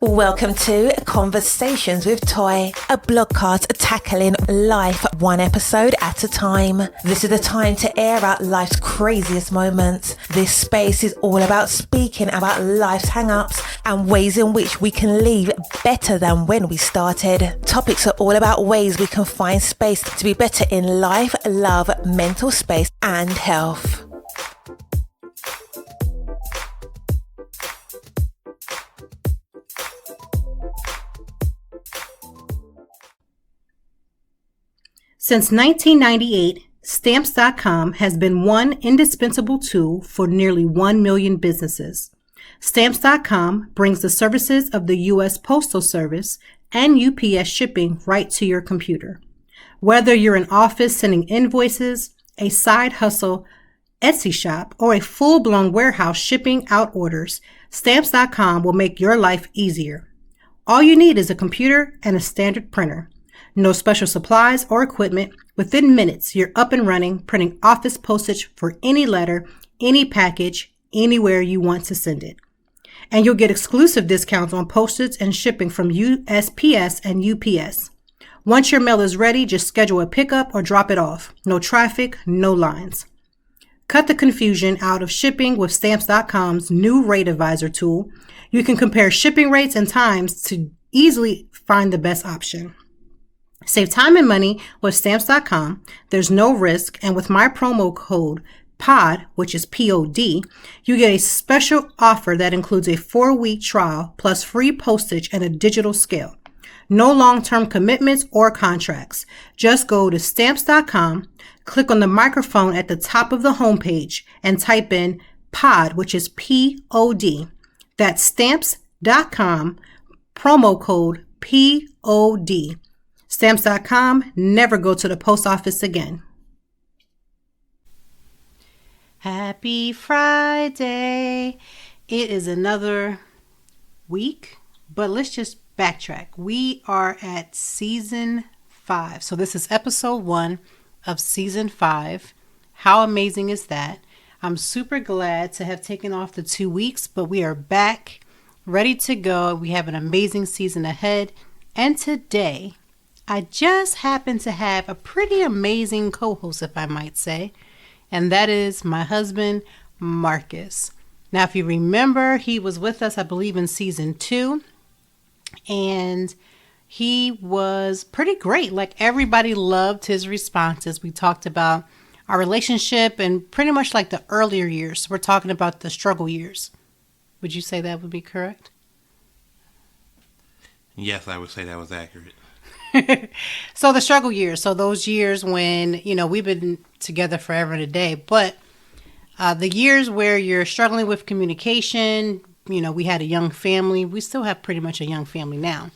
Welcome to Conversations with Toy, a blogcast tackling life one episode at a time. This is the time to air out life's craziest moments. This space is all about speaking about life's hang-ups and ways in which we can leave better than when we started. Topics are all about ways we can find space to be better in life, love, mental space, and health. Since 1998, Stamps.com has been one indispensable tool for nearly 1 million businesses. Stamps.com brings the services of the U.S. Postal Service and UPS shipping right to your computer. Whether you're an office sending invoices, a side hustle, Etsy shop, or a full-blown warehouse shipping out orders, Stamps.com will make your life easier. All you need is a computer and a standard printer. No special supplies or equipment. Within minutes, you're up and running, printing office postage for any letter, any package, anywhere you want to send it. And you'll get exclusive discounts on postage and shipping from USPS and UPS. Once your mail is ready, just schedule a pickup or drop it off. No traffic, no lines. Cut the confusion out of shipping with Stamps.com's new Rate Advisor tool. You can compare shipping rates and times to easily find the best option. Save time and money with Stamps.com. There's no risk, and with my promo code POD, which is P-O-D, you get a special offer that includes a 4-week trial plus free postage and a digital scale. No long-term commitments or contracts. Just go to Stamps.com, click on the microphone at the top of the homepage, and type in POD, which is P-O-D. That's Stamps.com, promo code P-O-D. Stamps.com, never go to the post office again. Happy Friday. It is another week, but let's just backtrack. We are at season 5. So this is episode 1 of season 5. How amazing is that? I'm super glad to have taken off the 2 weeks, but we are back, ready to go. We have an amazing season ahead. And today, I just happen to have a pretty amazing co-host, if I might say, and that is my husband, Marques. Now, if you remember, he was with us, I believe, in season 2, and he was pretty great. Like, everybody loved his responses. We talked about our relationship and pretty much like the earlier years. We're talking about the struggle years. Would you say that would be correct? Yes, I would say that was accurate. So the struggle years, so those years when, we've been together forever and a day, but the years where you're struggling with communication, we had a young family. We still have pretty much a young family now.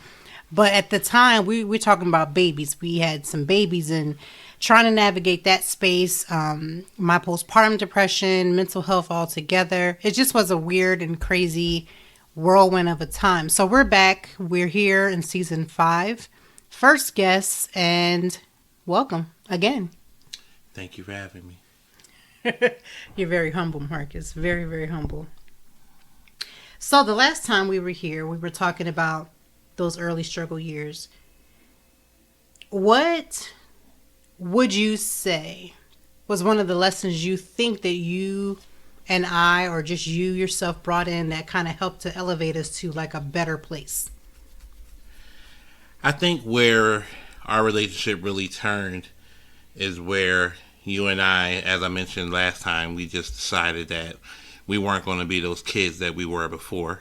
But at the time, we're talking about babies. We had some babies and trying to navigate that space, my postpartum depression, mental health altogether. It just was a weird and crazy whirlwind of a time. So we're back. We're here in season 5. First guest, and welcome again. Thank you for having me. You're very humble, Marques. Very, very humble. So the last time we were here, we were talking about those early struggle years. What would you say was one of the lessons you think that you and I, or just you yourself, brought in that kind of helped to elevate us to like a better place? I think where our relationship really turned is where you and I, as I mentioned last time, we just decided that we weren't going to be those kids that we were before,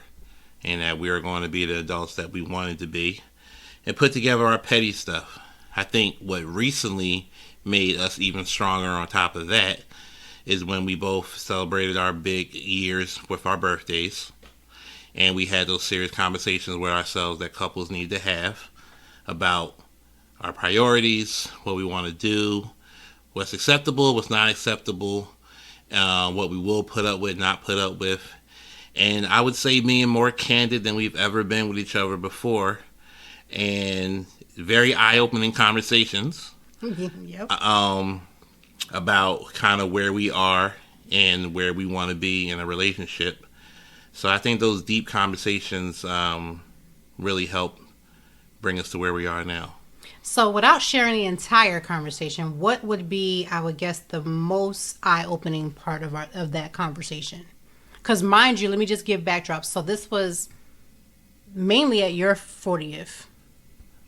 and that we were going to be the adults that we wanted to be, and put together our petty stuff. I think what recently made us even stronger on top of that is when we both celebrated our big years with our birthdays, and we had those serious conversations with ourselves that couples need to have about our priorities, what we want to do, what's acceptable, what's not acceptable, what we will put up with, not put up with. And I would say being more candid than we've ever been with each other before, and very eye-opening conversations. Yep. About kind of where we are and where we want to be in a relationship. So I think those deep conversations really helped bring us to where we are now. So without sharing the entire conversation, what would be, I would guess, the most eye-opening part of that conversation? Because mind you, let me just give backdrop. So this was mainly at your 40th.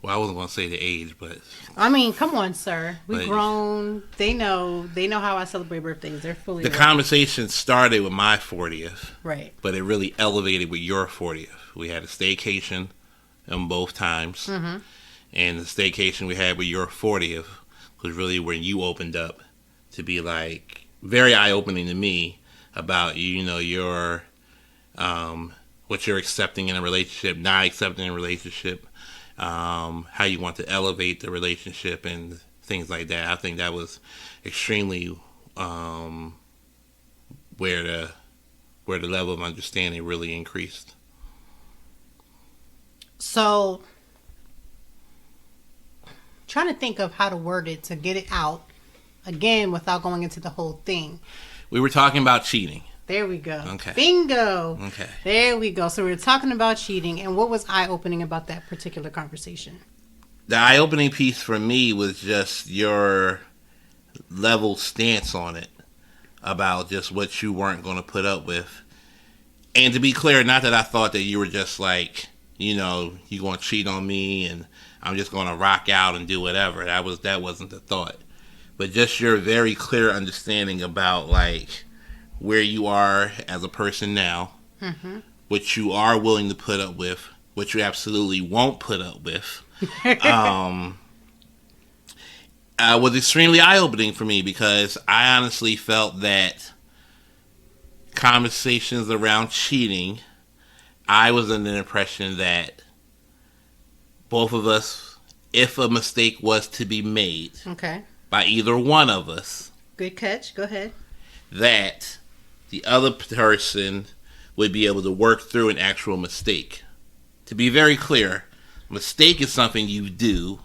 Well, I wasn't going to say the age, but... I mean, come on, sir. We've grown. They know how I celebrate birthdays. They're fully The conversation started with my 40th. Right. But it really elevated with your 40th. We had a staycation on both times. Mm-hmm. And the staycation we had with your 40th was really when you opened up to be like very eye-opening to me about, you know, your what you're accepting in a relationship, not accepting in a relationship, how you want to elevate the relationship and things like that. I think that was extremely where the level of understanding really increased. So, trying to think of how to word it to get it out again without going into the whole thing. We were talking about cheating. There we go. Okay. Bingo. Okay. There we go. So we were talking about cheating, and what was eye-opening about that particular conversation? The eye-opening piece for me was just your level stance on it, about just what you weren't going to put up with. And to be clear, not that I thought that you were just like, you know, you going to cheat on me and I'm just going to rock out and do whatever. That wasn't the thought. But just your very clear understanding about like where you are as a person now, mm-hmm. what you are willing to put up with, what you absolutely won't put up with, was extremely eye-opening for me, because I honestly felt that conversations around cheating, I was under the impression that both of us, if a mistake was to be made by either one of us, good catch, go ahead, that the other person would be able to work through an actual mistake. To be very clear, mistake is something you do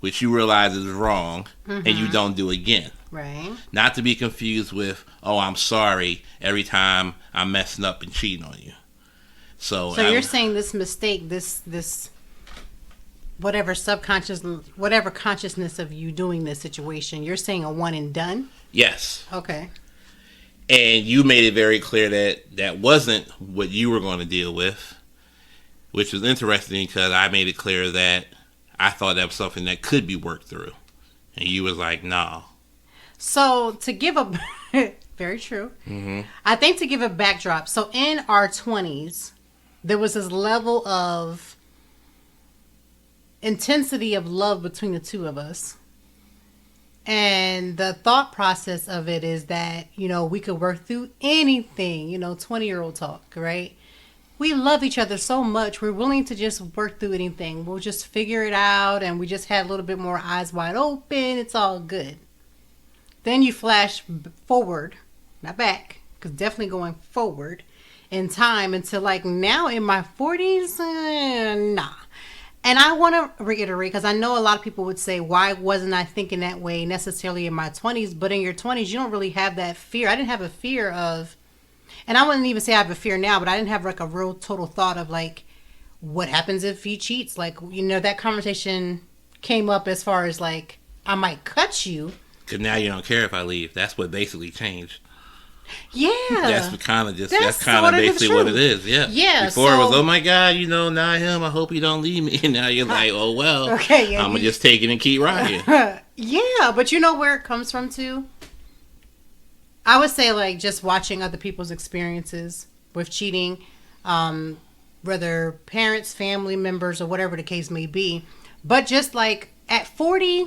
which you realize is wrong, mm-hmm. and you don't do again. Right. Not to be confused with, oh, I'm sorry every time I'm messing up and cheating on you. So you're saying this mistake, this whatever consciousness of you doing this situation, you're saying a one and done? Yes. Okay. And you made it very clear that that wasn't what you were going to deal with, which was interesting because I made it clear that I thought that was something that could be worked through. And you was like, nah. So to give a... very true. Mm-hmm. I think to give a backdrop, so in our 20s, there was this level of intensity of love between the two of us. And the thought process of it is that, you know, we could work through anything, 20-year-old talk, right? We love each other so much. We're willing to just work through anything. We'll just figure it out. And we just had a little bit more eyes wide open. It's all good. Then you flash forward, not back, because definitely going forward in time until like now in my 40s, nah. And I want to reiterate, because I know a lot of people would say, why wasn't I thinking that way necessarily in my 20s? But in your 20s, you don't really have that fear. I didn't have a fear of, and I wouldn't even say I have a fear now, but I didn't have like a real total thought of like, what happens if he cheats? Like, that conversation came up as far as like, I might cut you. Because now you don't care if I leave. That's what basically changed. Yeah. That's basically what it is. Yeah. Yeah. Before it was, oh my God, not him. I hope you don't leave me. And now you're like, oh well. Okay. Yeah, I'm gonna just take it and keep rocking. Yeah, but you know where it comes from too? I would say like just watching other people's experiences with cheating, whether parents, family members, or whatever the case may be. But just like at 40,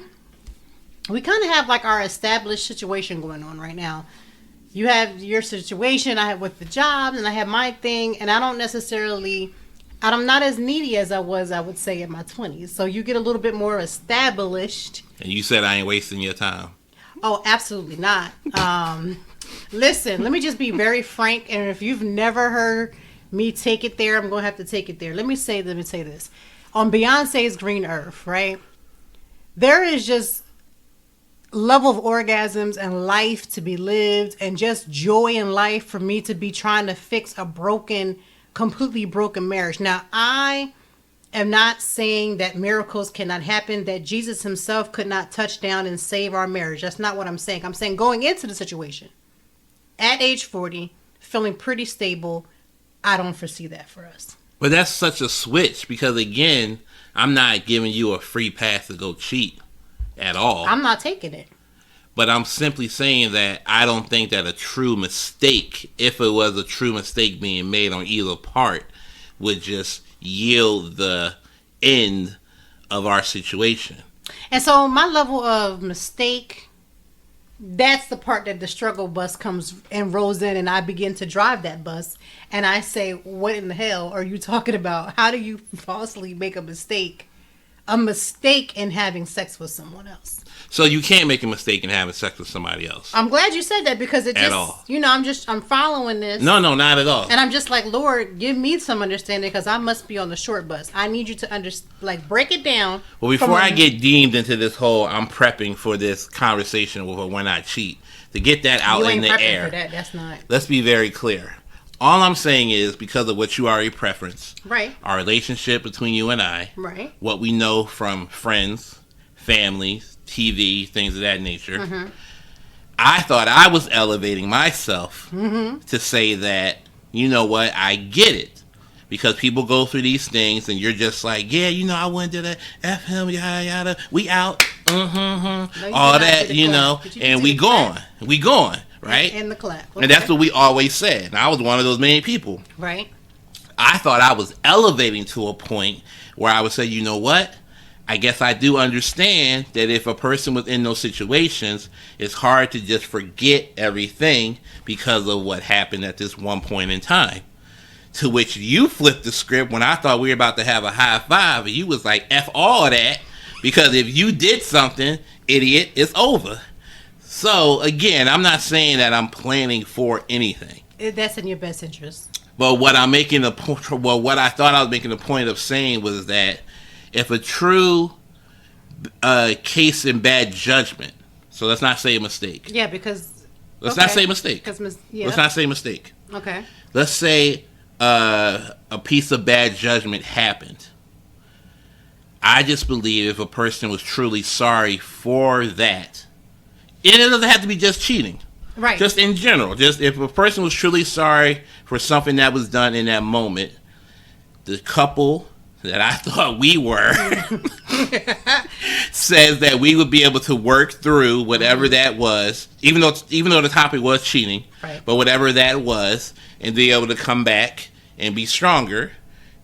we kind of have like our established situation going on right now. You have your situation, I have with the job, and I have my thing, and I'm not as needy as I was, I would say, in my 20s. So you get a little bit more established. And you said I ain't wasting your time. Oh, absolutely not. Listen, let me just be very frank, and if you've never heard me take it there, I'm going to have to take it there. Let me say this. On Beyonce's Green Earth, right? There is just level of orgasms and life to be lived and just joy in life for me to be trying to fix a completely broken marriage. Now, I am not saying that miracles cannot happen, that Jesus himself could not touch down and save our marriage. That's not what I'm saying. I'm saying going into the situation, at age 40, feeling pretty stable, I don't foresee that for us. But that's such a switch because, again, I'm not giving you a free pass to go cheat at all. I'm not taking it. But I'm simply saying that I don't think that a true mistake, if it was a true mistake being made on either part, would just yield the end of our situation. And so my level of mistake, that's the part that the struggle bus comes and rolls in, and I begin to drive that bus. And I say, what in the hell are you talking about? How do you falsely make a mistake? A mistake in having sex with someone else. So you can't make a mistake in having sex with somebody else. I'm glad you said that because it at just, all. I'm following this. No, not at all. And I'm just like, Lord, give me some understanding because I must be on the short bus. I need you to break it down. Well, before I get deemed into this whole, I'm prepping for this conversation with When I Cheat, to get that out in the air. For that. That's not. Let's be very clear. All I'm saying is, because of what you already preferenced, right, our relationship between you and I, right, what we know from friends, family, TV, things of that nature, I thought I was elevating myself to say that, you know what, I get it. Because people go through these things and you're just like, yeah, I went to the F him, yada, yada, we out, no, all that, and we going. Right? And the clap. Okay. And that's what we always said. And I was one of those many people. Right. I thought I was elevating to a point where I would say, you know what? I guess I do understand that if a person was in those situations, it's hard to just forget everything because of what happened at this one point in time. To which you flipped the script when I thought we were about to have a high five. And you was like, F all of that. Because if you did something, idiot, it's over. So, again, I'm not saying that I'm planning for anything. That's in your best interest. But what I'm making what I thought I was making a point of saying was that if a true case in bad judgment, so let's not say a mistake. Yeah, because... Let's not say mistake. Let's not say mistake. Okay. Let's say a piece of bad judgment happened. I just believe if a person was truly sorry for that, and it doesn't have to be just cheating. Right. Just in general. Just if a person was truly sorry for something that was done in that moment, the couple that I thought we were says that we would be able to work through whatever that was, even though the topic was cheating, right, but whatever that was, and be able to come back and be stronger.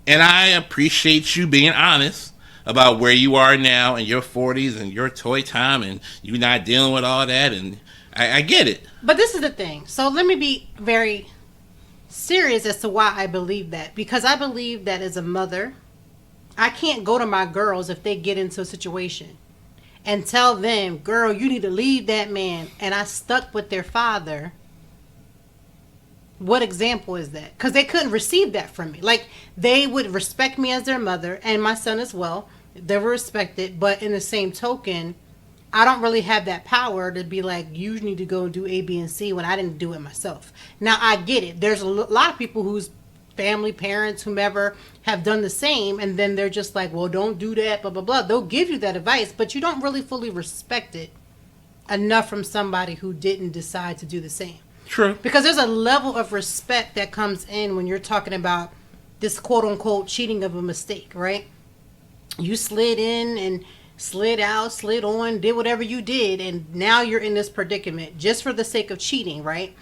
And I appreciate you being honest about where you are now in your 40s and your toy time and you not dealing with all that, and I get it. But this is the thing. So let me be very serious as to why I believe that. Because I believe that as a mother, I can't go to my girls if they get into a situation and tell them, girl, you need to leave that man, and I stuck with their father. What example is that? Because they couldn't receive that from me. Like, they would respect me as their mother, and my son as well. They were respected, but in the same token, I don't really have that power to be like, you need to go and do A, B, and C when I didn't do it myself. Now, I get it. There's a lot of people whose family, parents, whomever, have done the same, and then they're just like, well, don't do that, blah, blah, blah. They'll give you that advice, but you don't really fully respect it enough from somebody who didn't decide to do the same. True. Because there's a level of respect that comes in when you're talking about this quote-unquote cheating of a mistake, right? You slid in and slid out, slid on, did whatever you did, and now you're in this predicament just for the sake of cheating, right?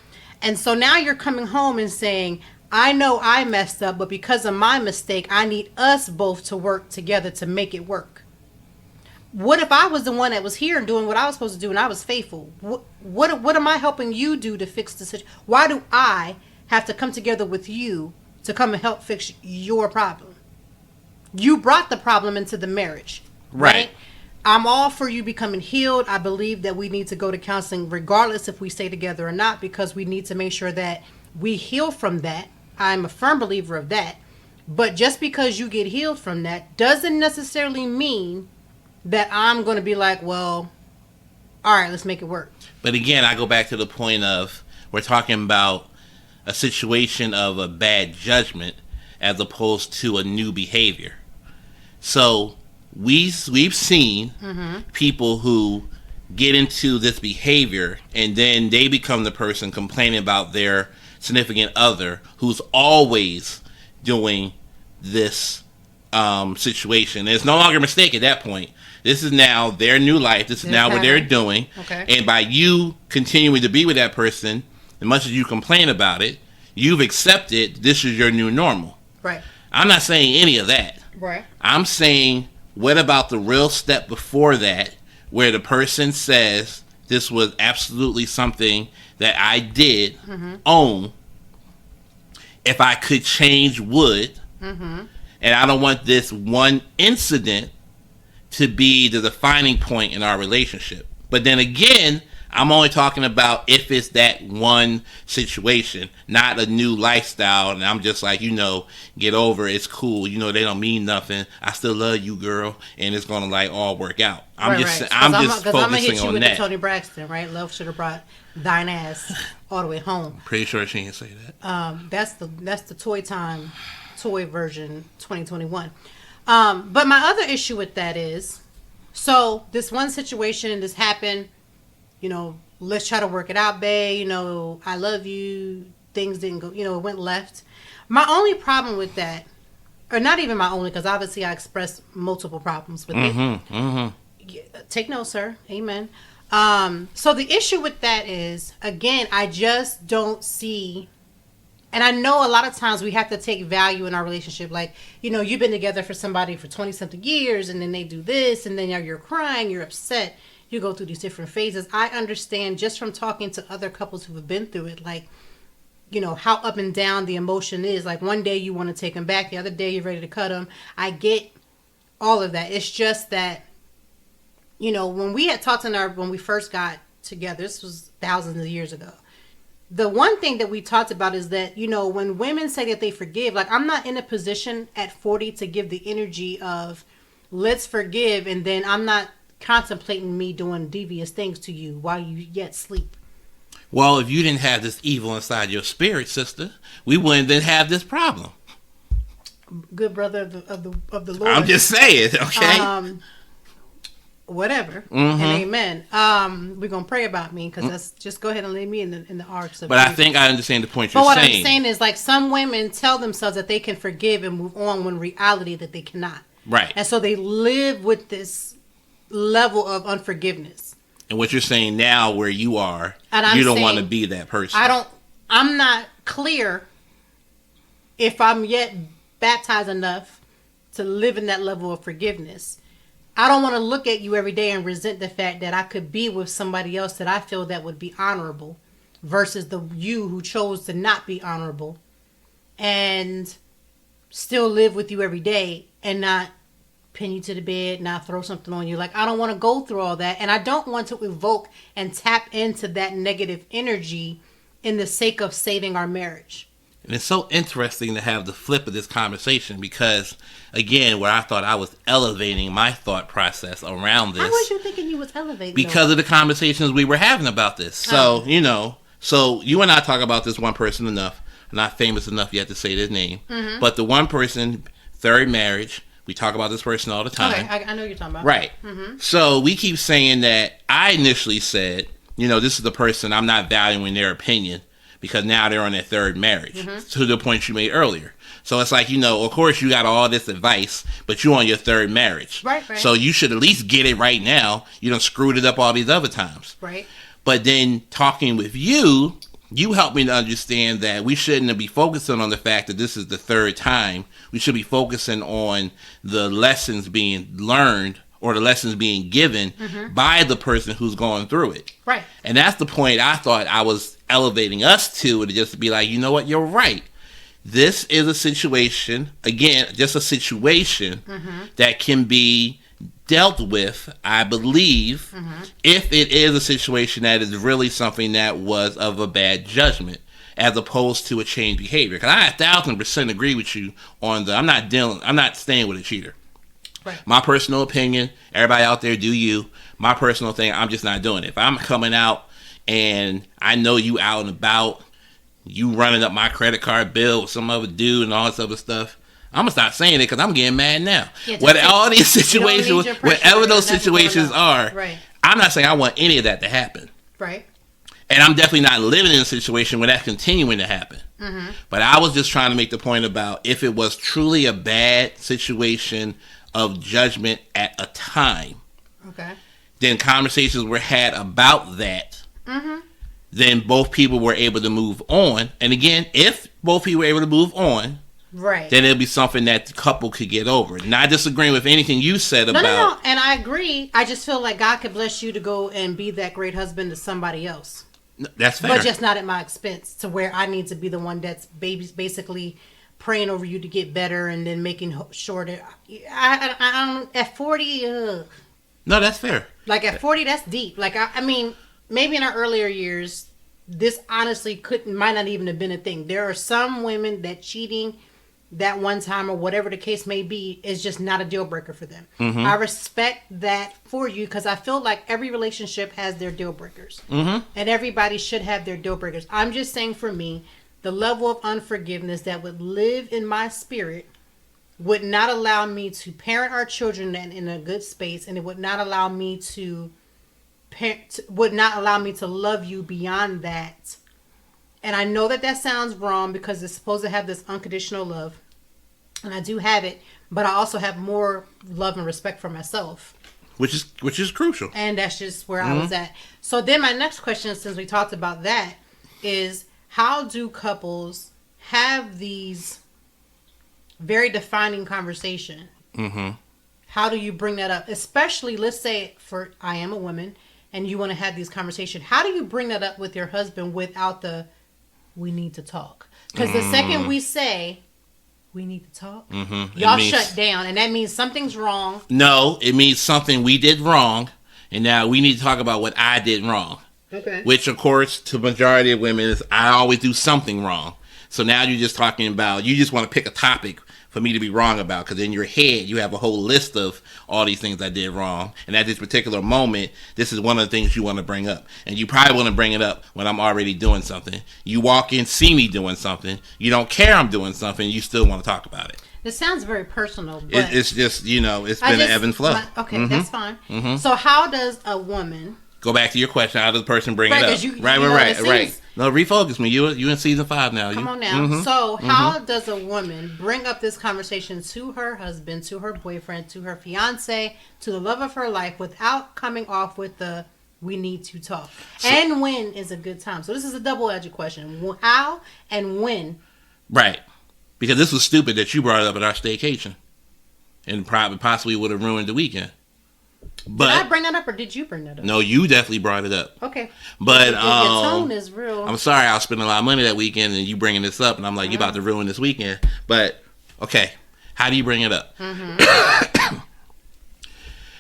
And so now you're coming home and saying, I know I messed up, but because of my mistake, I need us both to work together to make it work. What if I was the one that was here and doing what I was supposed to do and I was faithful? What am I helping you do to fix the situation? Why do I have to come together with you to come and help fix your problem? You brought the problem into the marriage. Right? I'm all for you becoming healed. I believe that we need to go to counseling regardless if we stay together or not, because we need to make sure that we heal from that. I'm a firm believer of that. But just because you get healed from that doesn't necessarily mean that I'm going to be like, well, all right, let's make it work. But again, I go back to the point of, we're talking about a situation of a bad judgment as opposed to a new behavior. So we've seen people who get into this behavior and then they become the person complaining about their significant other who's always doing this situation. It's no longer a mistake at that point. This is now their new life. This is now what they're doing. Okay. And by you continuing to be with that person, as much as you complain about it, you've accepted this is your new normal. Right. I'm not saying any of that. Right. I'm saying, what about the real step before that, where the person says, this was absolutely something that I did own. If I could change, would. And I don't want this one incident to be the defining point in our relationship. But then again, I'm only talking about if it's that one situation, not a new lifestyle. And I'm just like, get over it. It's cool. They don't mean nothing. I still love you, girl. And it's going to like all work out. I'm just focusing I'm gonna hit you on with that. the Tony Braxton, right? Love should have brought thine ass all the way home. Pretty sure she didn't say that. That's the toy version 2021. But my other issue with that is, so this one situation, this happened, let's try to work it out, babe. I love you. Things didn't go, it went left. My only problem with that, or not even my only, because obviously I expressed multiple problems with it. Take note, sir. Amen. So the issue with that is, again, I just don't see, and I know a lot of times we have to take value in our relationship. Like, you've been together for somebody for 20 something years and then they do this and then you're crying, you're upset. You go through these different phases. I understand just from talking to other couples who have been through it, like, how up and down the emotion is. Like, one day you want to take them back, the other day you're ready to cut them. I get all of that. It's just that, when we had talked when we first got together, this was thousands of years ago. The one thing that we talked about is that, when women say that they forgive, like, I'm not in a position at 40 to give the energy of let's forgive, and then I'm not contemplating me doing devious things to you while you yet sleep. Well, if you didn't have this evil inside your spirit, sister, we wouldn't then have this problem. Good brother of the Lord. I'm just saying, okay? Whatever. And amen. We're gonna pray about me, because that's just go ahead and leave me in the arcs of. But I think I understand the point you're saying. But what saying. I'm saying is, like, some women tell themselves that they can forgive and move on, when in reality that they cannot. Right. And so they live with this level of unforgiveness. And what you're saying now, where you are, and you don't want to be that person. I'm not clear if I'm yet baptized enough to live in that level of forgiveness. I don't want to look at you every day and resent the fact that I could be with somebody else that I feel that would be honorable, versus you who chose to not be honorable, and still live with you every day and not pin you to the bed, not throw something on you. Like, I don't want to go through all that, and I don't want to evoke and tap into that negative energy in the sake of saving our marriage. And it's so interesting to have the flip of this conversation, because, again, where I thought I was elevating my thought process around this. How was you thinking you was elevating? Because of the conversations we were having about this. So, so you and I talk about this one person enough. I'm not famous enough yet to say their name. But the one person, third marriage, we talk about this person all the time. Okay, I know what you're talking about. Right. So we keep saying that I initially said, this is the person, I'm not valuing their opinion, because now they're on their third marriage, to the point you made earlier. So it's like, of course you got all this advice, but you're on your third marriage. Right. So you should at least get it right now. You done screwed it up all these other times. Right. But then talking with you helped me to understand that we shouldn't be focusing on the fact that this is the third time. We should be focusing on the lessons being learned, or the lessons being given by the person who's going through it. Right. And that's the point I thought I was elevating us to just to be like, you know what, you're right. This is a situation, again, just a situation that can be dealt with, I believe, if it is a situation that is really something that was of a bad judgment, as opposed to a changed behavior. Because I 1,000% agree with you on I'm not staying with a cheater. Right. My personal opinion, everybody out there, do you. My personal thing, I'm just not doing it. If I'm coming out and I know you out and about, you running up my credit card bill with some other dude and all this other stuff, I'm gonna stop saying it because I'm getting mad now. Yeah, All these situations, whatever those situations are, right. I'm not saying I want any of that to happen. Right. And I'm definitely not living in a situation where that's continuing to happen. Mm-hmm. But I was just trying to make the point about if it was truly a bad situation of judgment at a time, okay, then conversations were had about that. Mm-hmm. Then both people were able to move on. And again, if both people were able to move on, right, then it'll be something that the couple could get over. Not disagreeing with anything you said about. No. And I agree. I just feel like God could bless you to go and be that great husband to somebody else. That's fair. But just not at my expense, to where I need to be the one that's basically praying over you to get better and then making sure that I don't, at 40. No, that's fair. Like at 40, that's deep. Like I mean, maybe in our earlier years, this honestly might not even have been a thing. There are some women that cheating that one time or whatever the case may be is just not a deal breaker for them. Mm-hmm. I respect that for you because I feel like every relationship has their deal breakers. Mm-hmm. And everybody should have their deal breakers. I'm just saying for me, the level of unforgiveness that would live in my spirit would not allow me to parent our children in a good space, and it would not allow me to love you beyond that. And I know that sounds wrong because it's supposed to have this unconditional love. And I do have it, but I also have more love and respect for myself. Which is crucial. And that's just where I was at. So then my next question, since we talked about that, is how do couples have these very defining conversation? Mm-hmm. How do you bring that up? Especially, let's say, I am a woman, and you want to have these conversations. How do you bring that up with your husband without we need to talk? Because the second we say, we need to talk, y'all shut down. And that means something's wrong. No, it means something we did wrong. And now we need to talk about what I did wrong. Okay. Which, of course, to the majority of women, is I always do something wrong. So now you're just talking about, you just want to pick a topic for me to be wrong about, because in your head you have a whole list of all these things I did wrong, and at this particular moment this is one of the things you want to bring up, and you probably want to bring it up when I'm already doing something. You walk in, see me doing something, you don't care I'm doing something, you still want to talk about it. It sounds very personal, but it's just, it's been an ebb and flow. That's fine. Mm-hmm. So how does a woman, go back to your question, how does the person bring it up? Right. No, refocus me. You in season 5 now. Come on now. Mm-hmm. So how does a woman bring up this conversation to her husband, to her boyfriend, to her fiance, to the love of her life without coming off with the we need to talk? And when is a good time? So this is a double-edged question. How and when? Right. Because this was stupid that you brought it up at our staycation. And possibly would have ruined the weekend. But did I bring that up, or did you bring that up? No, you definitely brought it up. Okay. But your tone is real. I'm sorry, I was spending a lot of money that weekend, and you bringing this up, and I'm like, you about to ruin this weekend. But okay, how do you bring it up? Mm-hmm.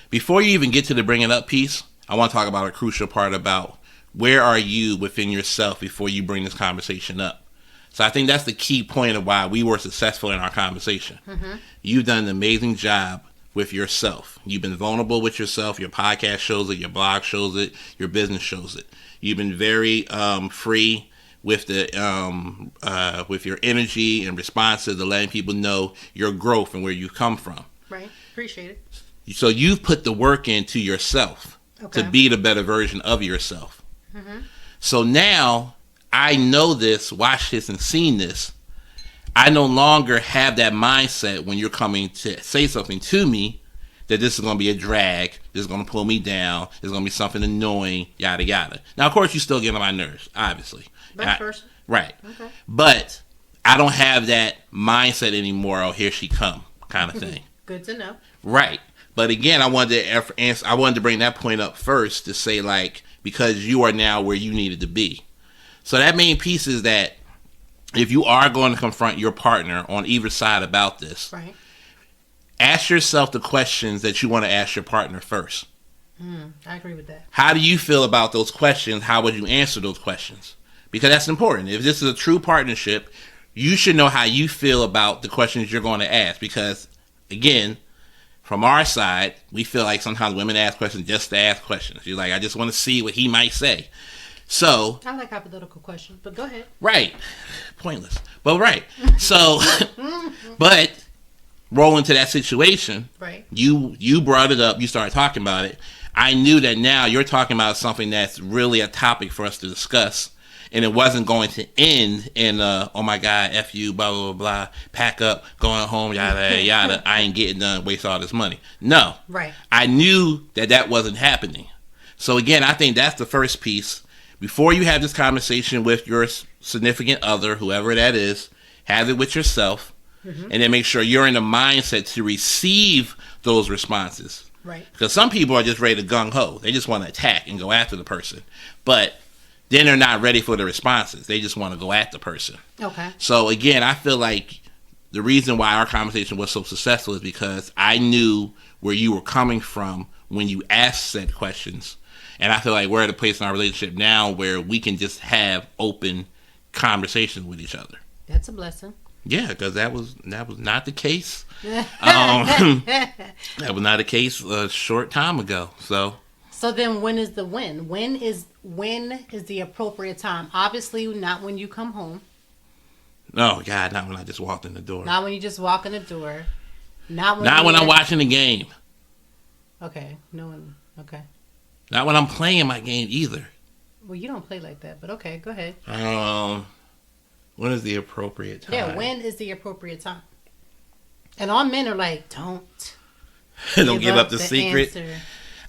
Before you even get to the bring it up piece, I want to talk about a crucial part about where are you within yourself before you bring this conversation up. So I think that's the key point of why we were successful in our conversation. Mm-hmm. You've done an amazing job with yourself. You've been vulnerable with yourself. Your podcast shows it. Your blog shows it. Your business shows it. You've been very free with with your energy and responses to letting people know your growth and where you've come from. Right. Appreciate it. So you've put the work into yourself to be the better version of yourself. Mm-hmm. So now I know this, watched this, and seen this. I no longer have that mindset when you're coming to say something to me that this is going to be a drag, this is going to pull me down, this is going to be something annoying, yada, yada. Now, of course, you still get on my nerves, obviously. Vice versa. Right. Okay. But I don't have that mindset anymore, oh, here she come, kind of thing. Good to know. Right. But again, I wanted to bring that point up first to say, like, because you are now where you needed to be. So that main piece is that if you are going to confront your partner on either side about this, right, ask yourself the questions that you want to ask your partner first. I agree with that. How do you feel about those questions? How would you answer those questions? Because that's important. If this is a true partnership, you should know how you feel about the questions you're going to ask. Because, again, from our side, we feel like sometimes women ask questions just to ask questions. You're like, I just want to see what he might say. So I like hypothetical questions, but go ahead. Right. Pointless. But right. So, but roll into that situation, right? You brought it up. You started talking about it. I knew that now you're talking about something that's really a topic for us to discuss, and it wasn't going to end in oh my God, F you, blah blah blah, pack up, going home, yada yada. I ain't getting done, waste all this money. No, right. I knew that wasn't happening. So again, I think that's the first piece. Before you have this conversation with your significant other, whoever that is, have it with yourself, and then make sure you're in the mindset to receive those responses. Right. Because some people are just ready to gung-ho. They just want to attack and go after the person. But then they're not ready for the responses. They just want to go at the person. Okay. So, again, I feel like the reason why our conversation was so successful is because I knew where you were coming from when you asked said questions. And I feel like we're at a place in our relationship now where we can just have open conversations with each other. That's a blessing. Yeah, because that was not the case. That was not the case a short time ago. So then, when is the when? When is the appropriate time? Obviously, not when you come home. Oh God, not when I just walked in the door. Not when you just walk in the door. Not when I'm watching the game. Okay, no one. Okay. Not when I'm playing my game either. Well, you don't play like that, but okay, go ahead. When is the appropriate time? Yeah, when is the appropriate time? And all men are like, don't give up the secret. Answer.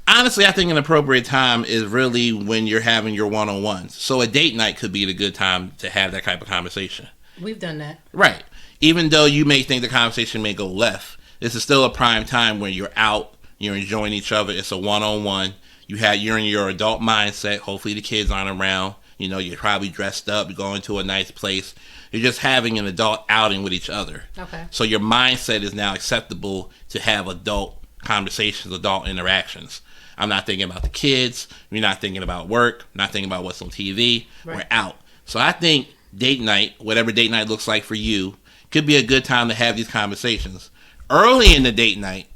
Honestly, I think an appropriate time is really when you're having your one-on-ones. So a date night could be the good time to have that type of conversation. We've done that. Right. Even though you may think the conversation may go left, this is still a prime time when you're out, you're enjoying each other. It's a one-on-one. You're in your adult mindset. Hopefully the kids aren't around. You know, you're probably dressed up, you're going to a nice place. You're just having an adult outing with each other. Okay. So your mindset is now acceptable to have adult conversations, adult interactions. I'm not thinking about the kids. You're not thinking about work. Not thinking about what's on TV. Right. We're out. So I think date night, whatever date night looks like for you, could be a good time to have these conversations. Early in the date night.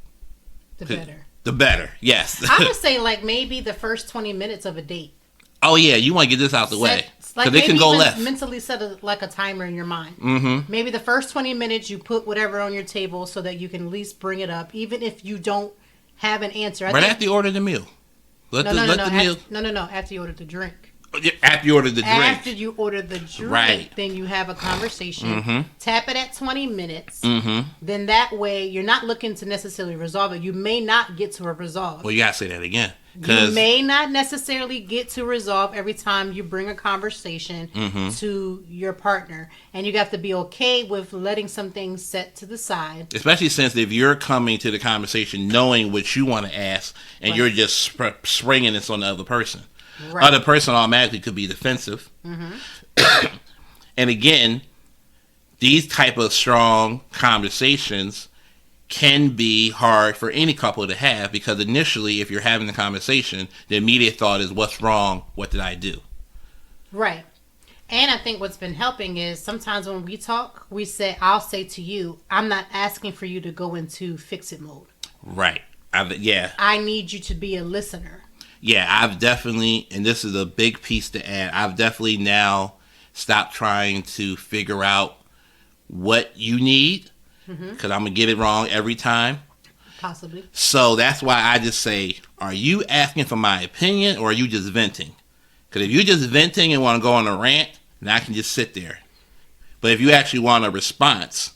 The better. The better, yes. I would say like maybe the first 20 minutes of a date. Oh, yeah, you want to get this out the way. Because Like it can go left. Mentally set a timer in your mind. Mm-hmm. Maybe the first 20 minutes you put whatever on your table so that you can at least bring it up, even if you don't have an answer. After you order the meal. No. After you order the drink. After you order the drink. After you order the drink, right. Then you have a conversation. Mm-hmm. Tap it at 20 minutes. Mm-hmm. Then that way, you're not looking to necessarily resolve it. You may not get to a resolve. Well, you got to say that again. You may not necessarily get to resolve every time you bring a conversation to your partner. And you have to be okay with letting some things set to the side. Especially since if you're coming to the conversation knowing what you want to ask and you're just springing this on the other person. Right. Other person automatically could be defensive. Mm-hmm. And again, these type of strong conversations can be hard for any couple to have because initially, if you're having the conversation, the immediate thought is, what's wrong? What did I do? Right. And I think what's been helping is sometimes when we talk, I'll say to you, I'm not asking for you to go into fix-it mode. Right. I need you to be a listener. Yeah, I've definitely, and this is a big piece to add, I've definitely now stopped trying to figure out what you need because I'm going to get it wrong every time. Possibly. So that's why I just say, are you asking for my opinion or are you just venting? Because if you're just venting and want to go on a rant, then I can just sit there. But if you actually want a response,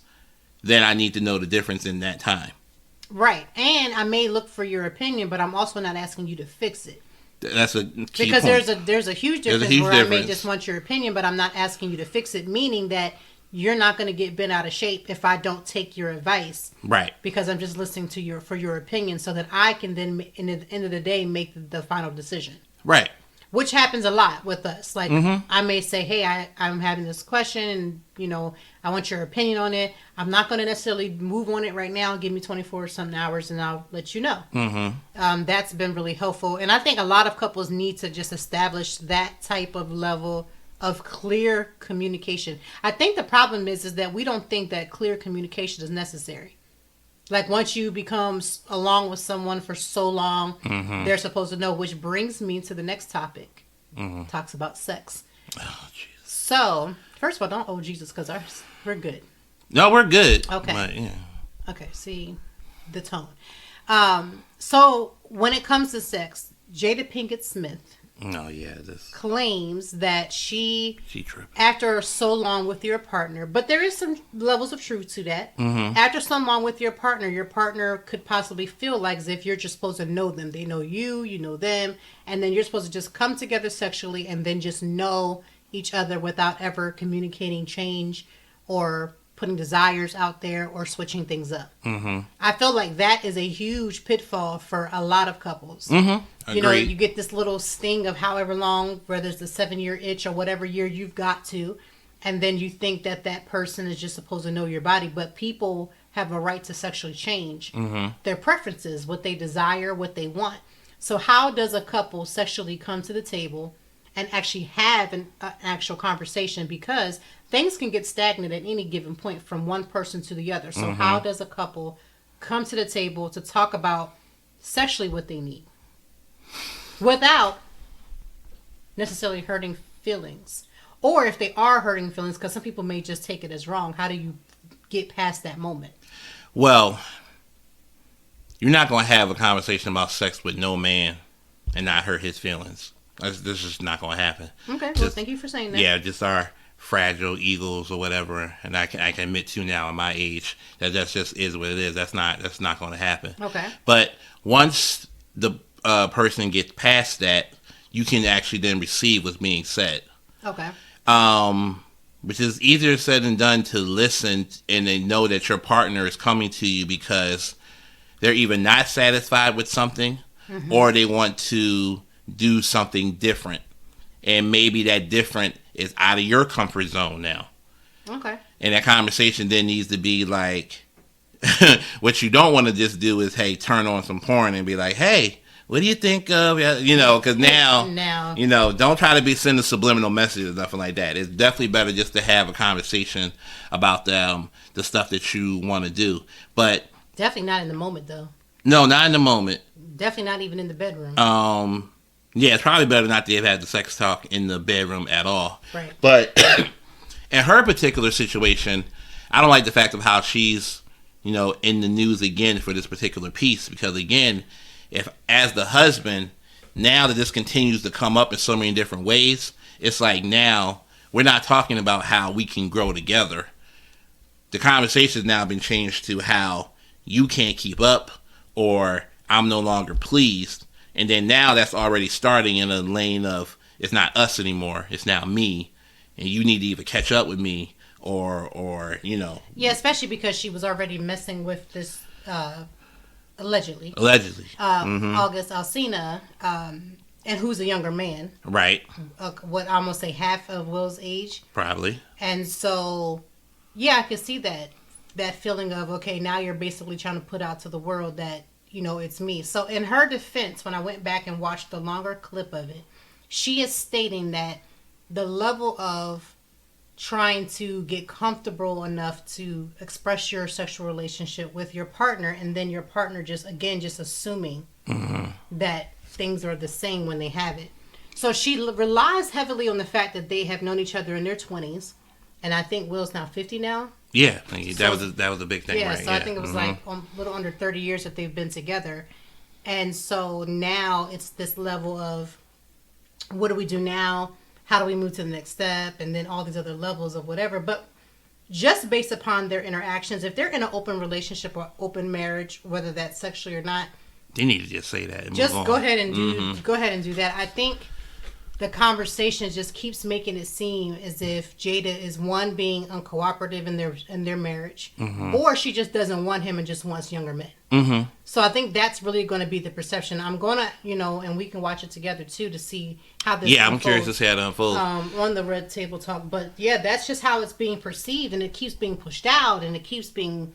then I need to know the difference in that time. Right. And I may look for your opinion, but I'm also not asking you to fix it. That's a key because point. there's a huge difference where I may just want your opinion, but I'm not asking you to fix it, meaning that you're not going to get bent out of shape if I don't take your advice. Right. Because I'm just listening to your opinion so that I can then, in the end of the day, make the final decision. Right. Which happens a lot with us. Like, I may say, hey, I'm having this question and, I want your opinion on it. I'm not going to necessarily move on it right now. Give me 24-something hours and I'll let you know. That's been really helpful. And I think a lot of couples need to just establish that type of level of clear communication. I think the problem is that we don't think that clear communication is necessary. Like once you become along with someone for so long, they're supposed to know, which brings me to the next topic. Talks about sex. Oh, Jesus. So, first of all, don't Jesus because we're good. No, we're good. Okay. But, yeah. Okay, see the tone. So when it comes to sex, Jada Pinkett Smith claims that she tripping. After so long with your partner, but there is some levels of truth to that. Mm-hmm. After so long with your partner could possibly feel like as if you're just supposed to know them. They know you, you know them, and then you're supposed to just come together sexually and then just know each other without ever communicating change or putting desires out there or switching things up. Mm-hmm. I feel like that is a huge pitfall for a lot of couples. Mm-hmm. You know, you get this little sting of however long, whether it's the 7-year itch or whatever year you've got to, and then you think that that person is just supposed to know your body. But people have a right to sexually change their preferences, what they desire, what they want. So how does a couple sexually come to the table and actually have an actual conversation? Because things can get stagnant at any given point from one person to the other. So how does a couple come to the table to talk about sexually what they need without necessarily hurting feelings? Or if they are hurting feelings, because some people may just take it as wrong, how do you get past that moment? Well, you're not going to have a conversation about sex with no man and not hurt his feelings. This is just not going to happen. Okay, well, thank you for saying that. Yeah, just our fragile egos or whatever, and I can admit to now at my age that just is what it is. That's not going to happen. Okay. But once the person gets past that, you can actually then receive what's being said. Okay. Which is easier said than done to listen and they know that your partner is coming to you because they're either not satisfied with something or they want to do something different. And maybe that different is out of your comfort zone now. Okay. And that conversation then needs to be like, what you don't want to just do is, hey, turn on some porn and be like, hey, what do you think of, you know, because now, you know, don't try to be sending subliminal messages or nothing like that. It's definitely better just to have a conversation about the stuff that you want to do. But definitely not in the moment, though. No, not in the moment. Definitely not even in the bedroom. Yeah, it's probably better not to have had the sex talk in the bedroom at all. Right. But in her particular situation, I don't like the fact of how she's, you know, in the news again for this particular piece. Because again, if as the husband, now that this continues to come up in so many different ways, it's like now we're not talking about how we can grow together. The conversation has now been changed to how you can't keep up or I'm no longer pleased. And then now that's already starting in a lane of it's not us anymore. It's now me. And you need to either catch up with me or you know. Yeah, especially because she was already messing with this allegedly. August Alsina, and who's a younger man. Right. What, I almost say half of Will's age. Probably. And so, yeah, I could see that feeling of, okay, now you're basically trying to put out to the world that, you know, it's me. So in her defense, when I went back and watched the longer clip of it, she is stating that the level of trying to get comfortable enough to express your sexual relationship with your partner, and then your partner just assuming that things are the same when they have it. So she relies heavily on the fact that they have known each other in their 20s, and I think Will's now 50 now. Yeah, that was a big thing, yeah, right? So I think it was like a little under 30 years that they've been together. And so now it's this level of, what do we do now? How do we move to the next step? And then all these other levels of whatever. But just based upon their interactions, if they're in an open relationship or open marriage, whether that's sexually or not, they need to just say that and just move on. go ahead and do that. I think the conversation just keeps making it seem as if Jada is one being uncooperative in their marriage, or she just doesn't want him and just wants younger men. So I think that's really going to be the perception. I'm gonna, you know, and we can watch it together too to see how this. Yeah, I'm curious to see how it unfolds on the Red Table Talk. But yeah, that's just how it's being perceived, and it keeps being pushed out, and it keeps being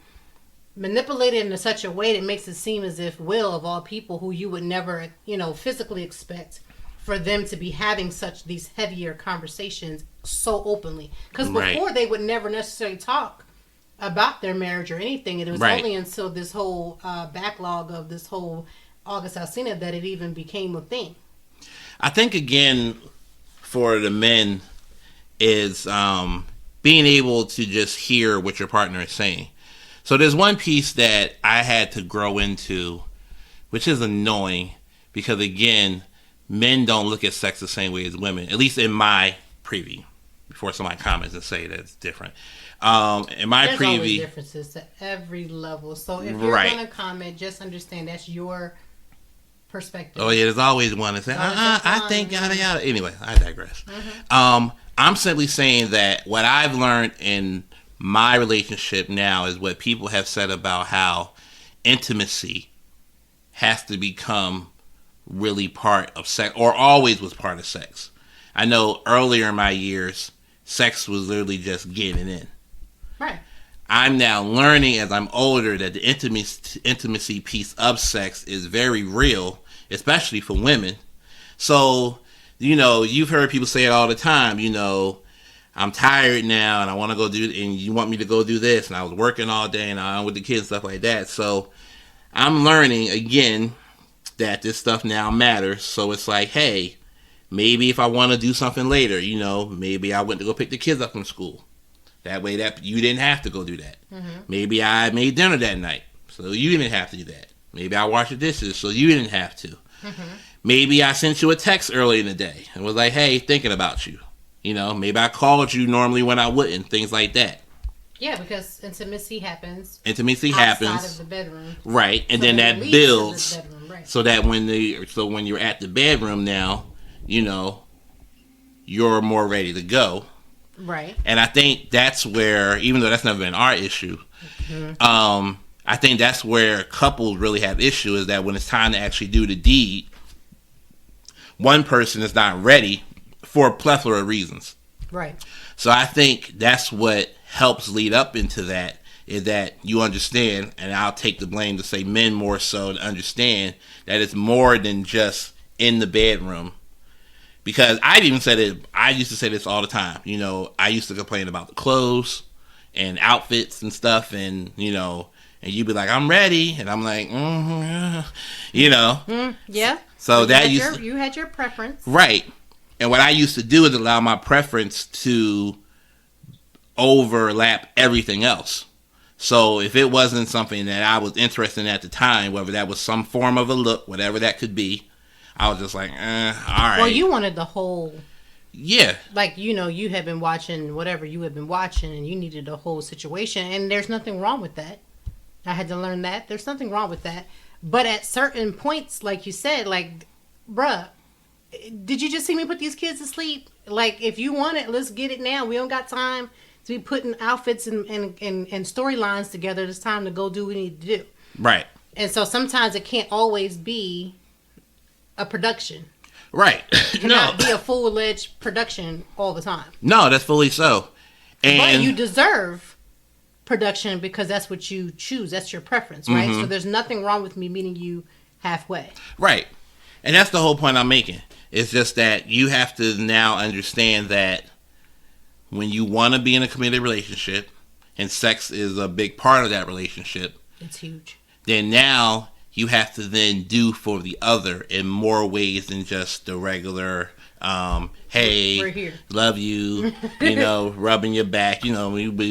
manipulated in such a way that makes it seem as if Will, of all people, who you would never, you know, physically expect for them to be having these heavier conversations so openly. Because before they would never necessarily talk about their marriage or anything. And it was only until this whole backlog of this whole August Alsina that it even became a thing. I think, again, for the men is being able to just hear what your partner is saying. So there's one piece that I had to grow into, which is annoying because, again, men don't look at sex the same way as women, at least in my preview, before somebody comments and say that it's different. In my There's preview... always differences to every level. So if you're going to comment, just understand that's your perspective. Oh, yeah, there's always one that says, I think yada yada. Anyway, I digress. I'm simply saying that what I've learned in my relationship now is what people have said about how intimacy has to become really part of sex, or always was part of sex. I know earlier in my years, sex was literally just getting in. Right. I'm now learning as I'm older that the intimacy piece of sex is very real, especially for women. So, you've heard people say it all the time, I'm tired now and I want to go do, and you want me to go do this, and I was working all day and I'm with the kids, stuff like that. So I'm learning again that this stuff now matters. So it's like, hey, maybe if I want to do something later, maybe I went to go pick the kids up from school. That way that you didn't have to go do that. Maybe I made dinner that night, so you didn't have to do that. Maybe I washed the dishes, so you didn't have to. Maybe I sent you a text early in the day and was like, hey, thinking about you. Maybe I called you normally when I wouldn't, things like that. Yeah, because intimacy happens. Outside of the bedroom. Right, and so then that builds. Bedroom, right. So that when you're at the bedroom now, you're more ready to go. Right. And I think that's where, even though that's never been our issue, I think that's where couples really have issue, is that when it's time to actually do the deed, one person is not ready for a plethora of reasons. Right. So I think that's what helps lead up into that, is that you understand, and I'll take the blame to say men more so, to understand that it's more than just in the bedroom. Because I used to say this all the time. I used to complain about the clothes and outfits and stuff, and and you'd be like, I'm ready, and I'm like, yeah. So you had your preference, right? And what I used to do is allow my preference to overlap everything else. So if it wasn't something that I was interested in at the time, whether that was some form of a look, whatever that could be, I was just like, all right. Well, you wanted the whole... Yeah. Like, you had been watching whatever you had been watching, and you needed the whole situation, and there's nothing wrong with that. I had to learn that. There's nothing wrong with that. But at certain points, like you said, like, bruh, did you just see me put these kids to sleep? Like, if you want it, let's get it now. We don't got time to be putting outfits and storylines together. It's time to go do what we need to do. Right. And so sometimes it can't always be a production. Right. It cannot be a full-fledged production all the time. No, that's fully so. But you deserve production because that's what you choose. That's your preference, right? So there's nothing wrong with me meeting you halfway. Right. And that's the whole point I'm making. It's just that you have to now understand that when you want to be in a committed relationship, and sex is a big part of that relationship. It's huge. Then now you have to then do for the other in more ways than just the regular, hey, we're here, love you, rubbing your back. We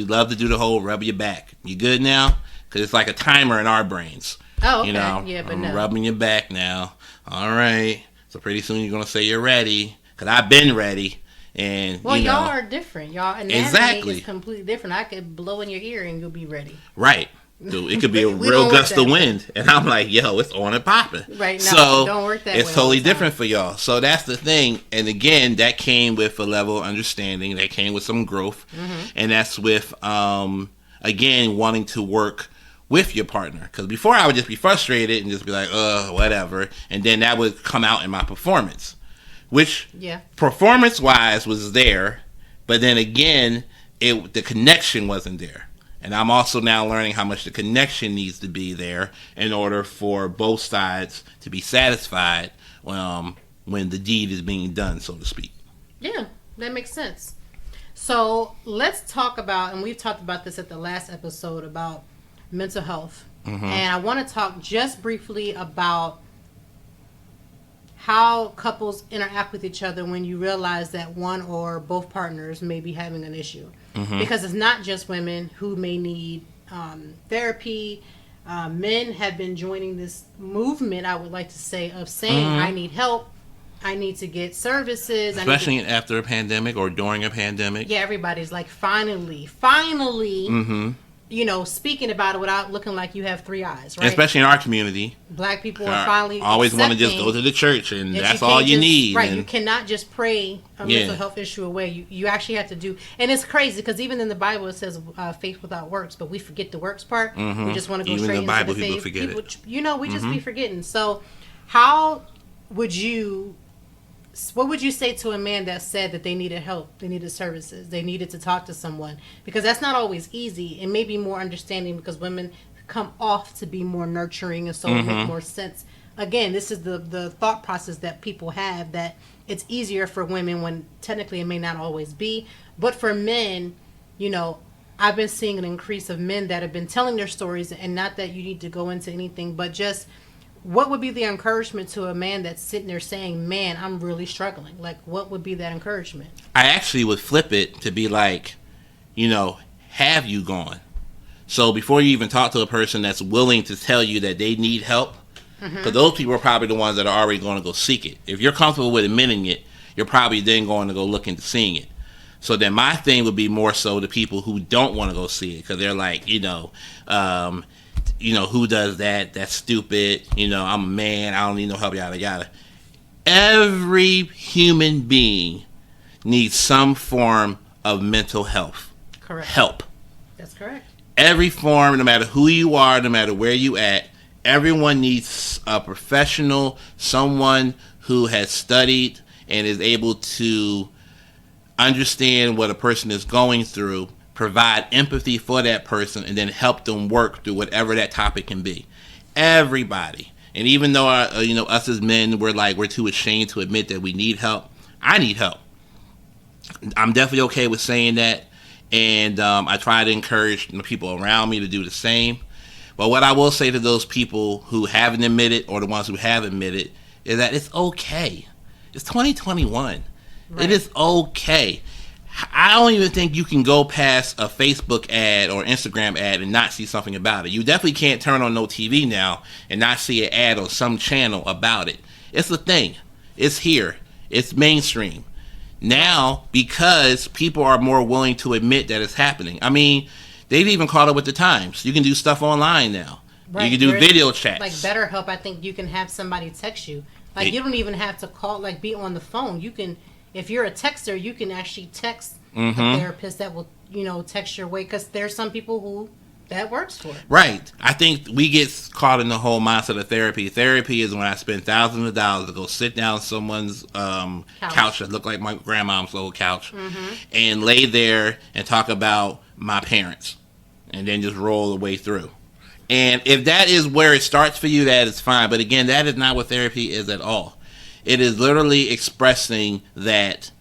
love to do the whole rub your back. You good now? Because it's like a timer in our brains. Oh, okay. Yeah, but no. I'm rubbing your back now. All right. So pretty soon you're going to say you're ready. Because I've been ready. And y'all are different. Y'all anatomy exactly is completely different. I could blow in your ear and you'll be ready. Right. So it could be a real gust of wind. And I'm like, yo, it's on and popping. Right. No, so don't work that way. It's totally different for y'all. So that's the thing. And again, that came with a level of understanding. That came with some growth. And that's with, again, wanting to work with your partner. Because before I would just be frustrated and just be like, whatever. And then that would come out in my performance. Which, performance-wise, was there. But then again, the connection wasn't there. And I'm also now learning how much the connection needs to be there in order for both sides to be satisfied when the deed is being done, so to speak. Yeah, that makes sense. So let's talk about, and we've talked about this at the last episode, about mental health. And I want to talk just briefly about how couples interact with each other when you realize that one or both partners may be having an issue. Because it's not just women who may need therapy. Men have been joining this movement, I would like to say, of saying, I need help. I need to get services. Especially after a pandemic or during a pandemic. Yeah, everybody's like, finally, speaking about it without looking like you have three eyes, right? Especially in our community. Black people are finally always want to just go to the church and that's all you need. Right, you cannot just pray a mental health issue away. You actually have to do, and it's crazy because even in the Bible it says faith without works, but we forget the works part. We just want to go straight into the faith. Even the Bible people forget it. We just be forgetting. So what would you say to a man that said that they needed help, they needed services, they needed to talk to someone? Because that's not always easy. It may be more understanding because women come off to be more nurturing, and so it makes more sense. Again, this is the thought process that people have, that it's easier for women when technically it may not always be. But for men, I've been seeing an increase of men that have been telling their stories, and not that you need to go into anything, but just what would be the encouragement to a man that's sitting there saying, man, I'm really struggling? Like, what would be that encouragement? I actually would flip it to be like, have you gone? So before you even talk to a person that's willing to tell you that they need help, because those people are probably the ones that are already going to go seek it. If you're comfortable with admitting it, you're probably then going to go look into seeing it. So then my thing would be more so the people who don't want to go see it, because they're like, who does that? That's stupid. I'm a man. I don't need no help, yada, yada. Every human being needs some form of mental health. Correct. Help. That's correct. Every form, no matter who you are, no matter where you at, everyone needs a professional, someone who has studied and is able to understand what a person is going through, provide empathy for that person, and then help them work through whatever that topic can be. Everybody. And even though us as men, we're too ashamed to admit that we need help. I need help. I'm definitely okay with saying that, and I try to encourage the people around me to do the same. But what I will say to those people who haven't admitted, or the ones who have admitted, is that it's okay. It's 2021. Right. It is okay. I don't even think you can go past a Facebook ad or Instagram ad and not see something about it. You definitely can't turn on no TV now and not see an ad on some channel about it. It's a thing. It's here. It's mainstream. Now, because people are more willing to admit that it's happening. I mean, they've even caught up with the times. You can do stuff online now. Right. You can do video chats. Like BetterHelp, I think you can have somebody text you. Like, you don't even have to call, be on the phone. You can... If you're a texter, you can actually text a therapist that will, text your way, because there's some people who that works for. Right. I think we get caught in the whole mindset of therapy. Therapy is when I spend thousands of dollars to go sit down on someone's couch that looked like my grandma's old couch and lay there and talk about my parents and then just roll the way through. And if that is where it starts for you, that is fine. But again, that is not what therapy is at all. It is literally expressing that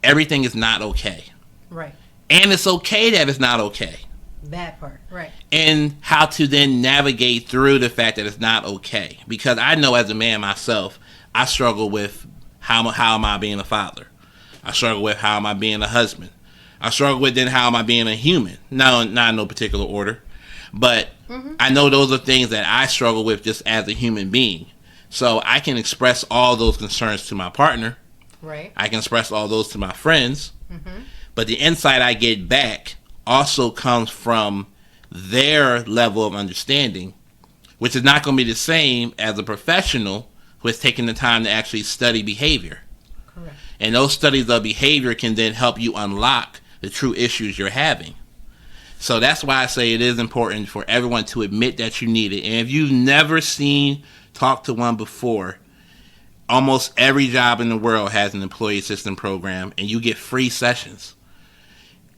everything is not okay. Right. And it's okay that it's not okay. That part, right. And how to then navigate through the fact that it's not okay. Because I know as a man myself, I struggle with how am I being a father? I struggle with how am I being a husband? I struggle with then how am I being a human? No, not in no particular order. But I know those are things that I struggle with just as a human being. So I can express all those concerns to my partner. Right. I can express all those to my friends. But the insight I get back also comes from their level of understanding, which is not going to be the same as a professional who has taken the time to actually study behavior. Correct. And those studies of behavior can then help you unlock the true issues you're having. So that's why I say it is important for everyone to admit that you need it. And if you've never talked to one before, almost every job in the world has an employee assistance program, and you get free sessions.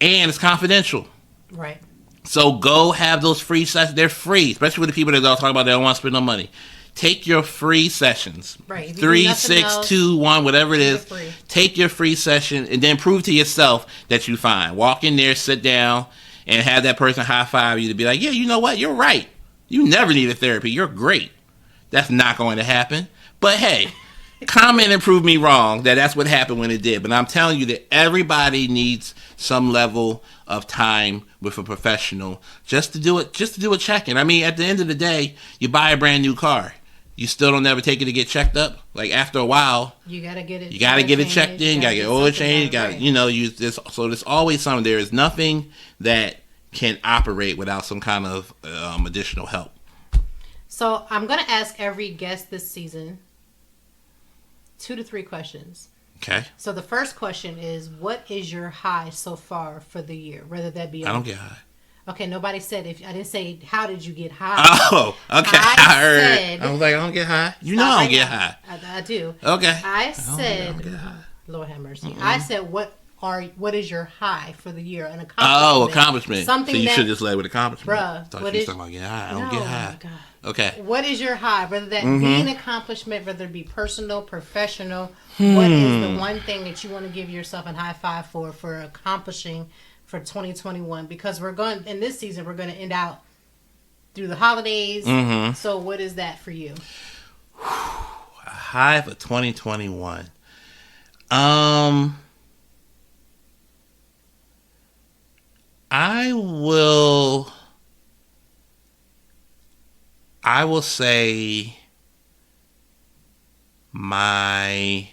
And it's confidential. Right. So go have those free sessions. They're free, especially with the people that don't talk about they don't want to spend no money. Take your free sessions. Right. 3, 6, 2, 1, whatever it is. Take your free session and then prove to yourself that you're fine. Walk in there, sit down, and have that person high five you to be like, yeah, you know what? You're right. You never needed therapy. You're great. That's not going to happen. But hey, comment and prove me wrong that that's what happened when it did. But I'm telling you that everybody needs some level of time with a professional just to do a check-in. I mean, at the end of the day, you buy a brand new car. You still don't ever take it to get checked up. Like after a while, you gotta get it. You gotta get it checked in. You gotta get oil change. So there's always something. There is nothing that can operate without some kind of additional help. So I'm gonna ask every guest this season 2 to 3 questions. Okay. So the first question is, what is your high so far for the year? Whether that be I don't get high. Okay, nobody said I didn't say how did you get high. Oh, okay. I heard. I was like, I don't get high. You know I don't get high. I do. Okay. I said, I don't get high. Lord have mercy. Mm-mm. I said, what is your high for the year? An accomplishment. Oh, accomplishment. Something so you that, should just led with accomplishment. Bruh, Thought you was talking about getting high. I don't get high. Oh my God. Okay. What is your high? Whether that be an accomplishment, whether it be personal, professional, what is the one thing that you want to give yourself a high five for accomplishing for 2021? Because in this season, we're going to end out through the holidays. Mm-hmm. So what is that for you? A high for 2021. I will say my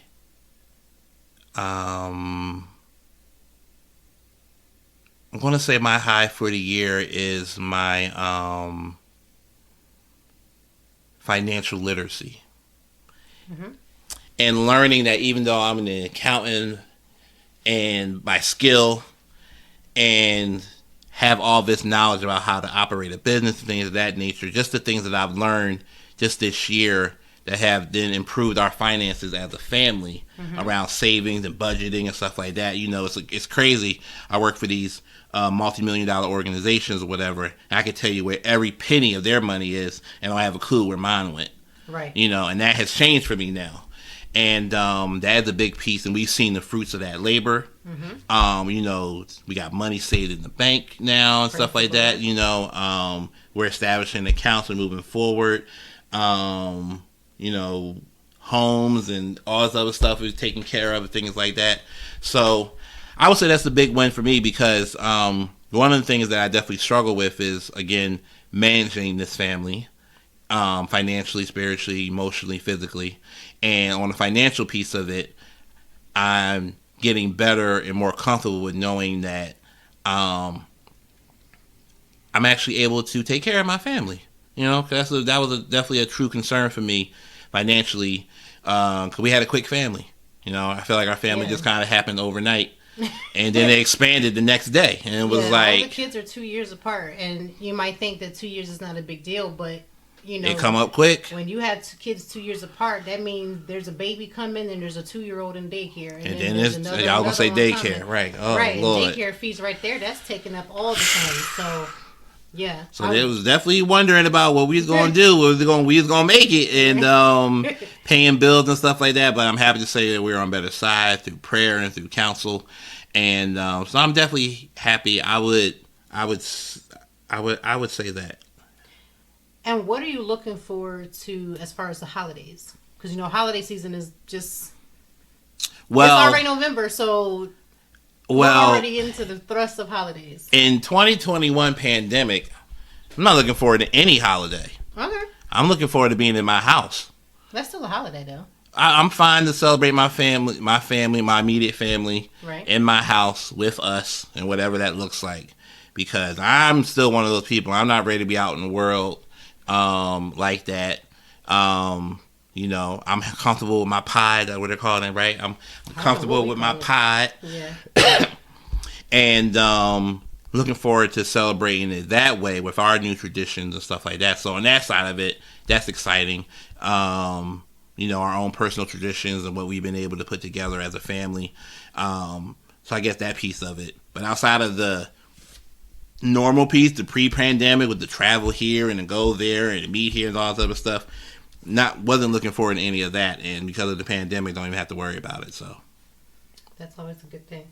I'm going to say my high for the year is my financial literacy. Mm-hmm. And learning that even though I'm an accountant and by skill and have all this knowledge about how to operate a business and things of that nature, just the things that I've learned just this year that have then improved our finances as a family around savings and budgeting and stuff like that. You know, it's crazy. I work for these multi-million-dollar organizations or whatever, and I can tell you where every penny of their money is, and I don't have a clue where mine went. Right. You know, and that has changed for me now. And that is a big piece, and we've seen the fruits of that labor. Mm-hmm. You know, we got money saved in the bank now and stuff like that. You know, we're establishing accounts and moving forward. You know, homes and all this other stuff is taken care of and things like that. So I would say that's the big win for me because one of the things that I definitely struggle with is, again, managing this family financially, spiritually, emotionally, physically. And on the financial piece of it, I'm getting better and more comfortable with knowing that I'm actually able to take care of my family. You know, cause that was definitely a true concern for me financially, because we had a quick family. You know, I feel like our family just kind of happened overnight, and then they expanded the next day, and it was like all the kids are 2 years apart, and you might think that 2 years is not a big deal, but you know, it come up quick. When you have kids 2 years apart, that means there's a baby coming, and there's a 2-year-old in daycare, and then there's y'all gonna say daycare, coming. Right? Oh, right, Lord. And daycare fees right there. That's taking up all the time. So. Yeah. So they was definitely wondering about what we was gonna do. We was gonna make it and paying bills and stuff like that. But I'm happy to say that we're on better side through prayer and through counsel, and so I'm definitely happy. I would say that. And what are you looking forward to as far as the holidays? Because you know, holiday season is just it's already November, so. We're already into the thrust of holidays. In 2021 pandemic, I'm not looking forward to any holiday. Okay. I'm looking forward to being in my house. That's still a holiday, though. I'm fine to celebrate my family, my immediate family, right, in my house with us and whatever that looks like. Because I'm still one of those people. I'm not ready to be out in the world like that. You know, I'm comfortable with my pod. That's what they're calling it, right? I'm comfortable with my pod. Yeah. And looking forward to celebrating it that way with our new traditions and stuff like that. So on that side of it, that's exciting. You know, our own personal traditions and what we've been able to put together as a family. So I guess that piece of it. But outside of the normal piece, the pre-pandemic with the travel here and the go there and the meet here and all that other stuff, wasn't looking forward to any of that, and because of the pandemic, don't even have to worry about it. So that's always a good thing.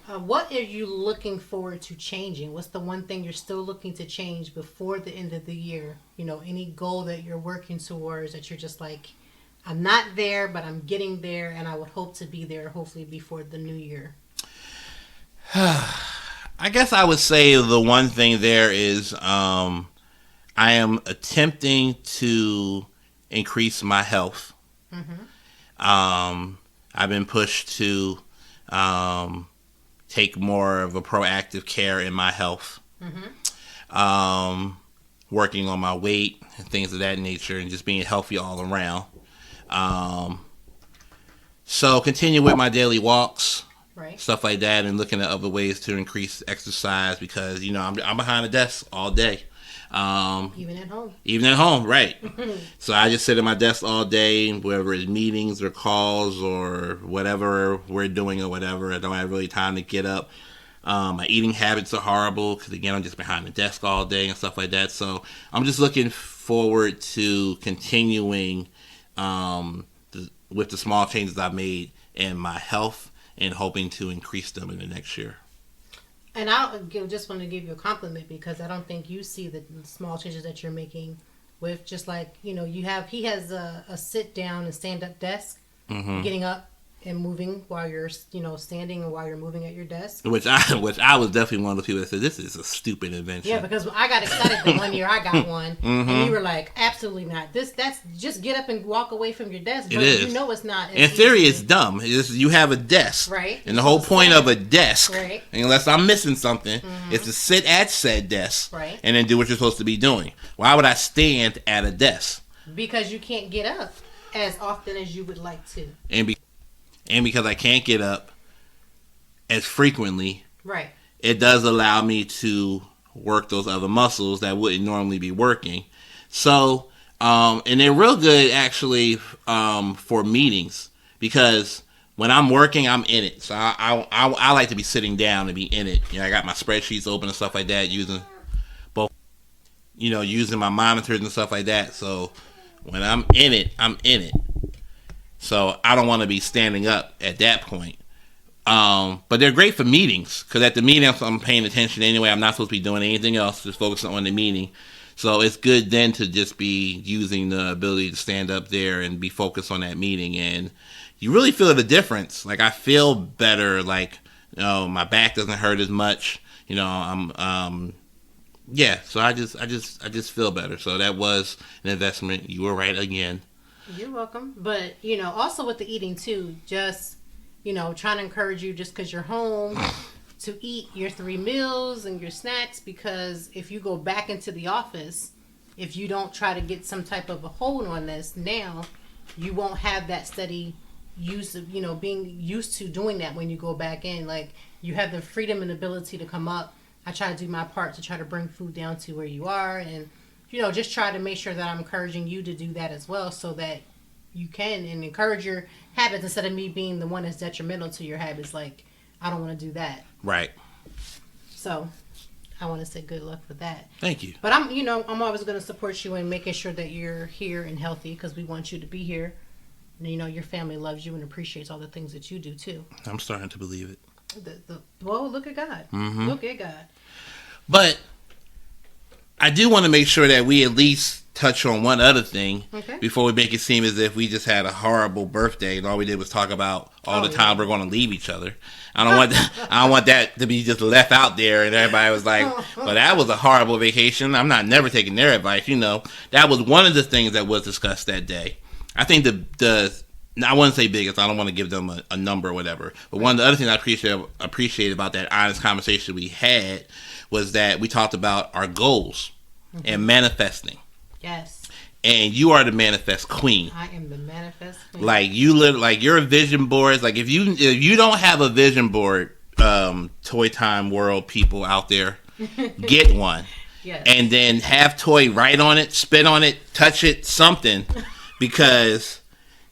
What are you looking forward to changing? What's the one thing you're still looking to change before the end of the year? You know, any goal that you're working towards that you're just like, I'm not there, but I'm getting there, and I would hope to be there hopefully before the new year. I guess I would say the one thing there is I am attempting to increase my health. I've been pushed to take more of a proactive care in my health. Working on my weight and things of that nature and just being healthy all around. So continue with my daily walks, stuff like that, and looking at other ways to increase exercise because, I'm behind a desk all day. Even at home. Even at home, right. So I just sit at my desk all day, whether it's meetings or calls or whatever we're doing or whatever. I don't have really time to get up. My eating habits are horrible because, again, I'm just behind the desk all day and stuff like that. So I'm just looking forward to continuing with the small changes I've made in my health and hoping to increase them in the next year. And I just want to give you a compliment because I don't think you see the small changes that you're making with just like, he has a sit down and stand up desk, getting up and moving while you're, standing and while you're moving at your desk. Which I was definitely one of the people that said, this is a stupid invention. Yeah, because I got excited the one year I got one, and you were like, absolutely not. That's just get up and walk away from your desk. But it is. It's not. In theory, it's dumb. You have a desk. Right. And the whole point of a desk, right, unless I'm missing something, is to sit at said desk right, and then do what you're supposed to be doing. Why would I stand at a desk? Because you can't get up as often as you would like to. And because I can't get up as frequently, right, it does allow me to work those other muscles that wouldn't normally be working. So, and they're real good actually for meetings because when I'm working, I'm in it. So I like to be sitting down and be in it. I got my spreadsheets open and stuff like that, using both, using my monitors and stuff like that. So when I'm in it, I'm in it. So I don't want to be standing up at that point. But they're great for meetings because at the meeting I'm paying attention anyway. I'm not supposed to be doing anything else, just focusing on the meeting. So it's good then to just be using the ability to stand up there and be focused on that meeting. And you really feel the difference. Like I feel better. Like, my back doesn't hurt as much. I'm so I just feel better. So that was an investment. You were right again. You're welcome. But, also with the eating too, just, trying to encourage you just because you're home to eat your 3 meals and your snacks, because if you go back into the office, if you don't try to get some type of a hold on this now, you won't have that steady use of, being used to doing that when you go back in. Like you have the freedom and ability to come up. I try to do my part to try to bring food down to where you are and just try to make sure that I'm encouraging you to do that as well so that you can and encourage your habits instead of me being the one that's detrimental to your habits. Like, I don't want to do that. Right. So, I want to say good luck with that. Thank you. But I'm always going to support you in making sure that you're here and healthy because we want you to be here. And, your family loves you and appreciates all the things that you do too. I'm starting to believe it. Well, look at God. Mm-hmm. Look at God. But I do want to make sure that we at least touch on one other thing before we make it seem as if we just had a horrible birthday and all we did was talk about all the time we're going to leave each other. I don't want that to be just left out there and everybody was like, well, that was a horrible vacation. I'm not never taking their advice. That was one of the things that was discussed that day. I think I wouldn't say biggest. I don't want to give them a number or whatever. But one of the other things I appreciate about that honest conversation we had was that we talked about our goals and manifesting. Yes. And you are the manifest queen. I am the manifest queen. Like you live, like your vision boards. Like if you don't have a vision board, Toy Time World people out there, get one. Yes. And then have Toy write on it, spit on it, touch it, something, because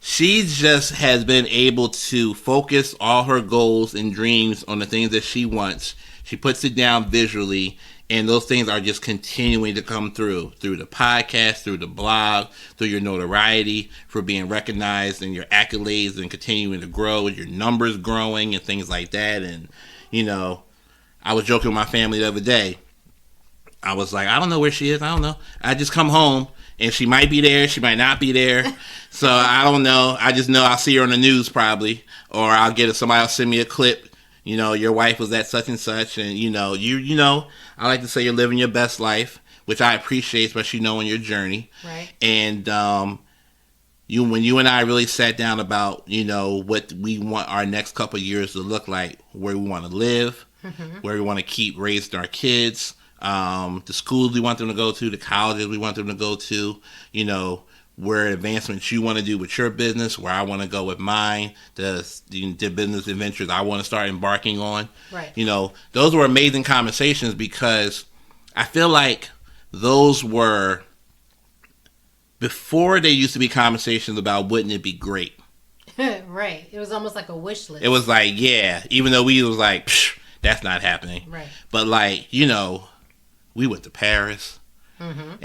she just has been able to focus all her goals and dreams on the things that she wants. She puts it down visually, and those things are just continuing to come through the podcast, through the blog, through your notoriety, for being recognized and your accolades and continuing to grow, and your numbers growing and things like that. And, I was joking with my family the other day. I was like, I don't know where she is. I don't know. I just come home, and she might be there. She might not be there. So I don't know. I just know I'll see her on the news probably, or I'll get somebody else send me a clip, your wife was at such and such, and I like to say you're living your best life, which I appreciate, especially knowing your journey. Right. And when you and I really sat down about what we want our next couple of years to look like, where we want to live, where we want to keep raising our kids, the schools we want them to go to, the colleges we want them to go to, where advancements you want to do with your business, where I want to go with mine, the business adventures I want to start embarking on. Right. Those were amazing conversations because I feel like those were before they used to be conversations about wouldn't it be great. Right. It was almost like a wish list. It was like, yeah, even though we was like, psh, that's not happening. Right. But we went to Paris, and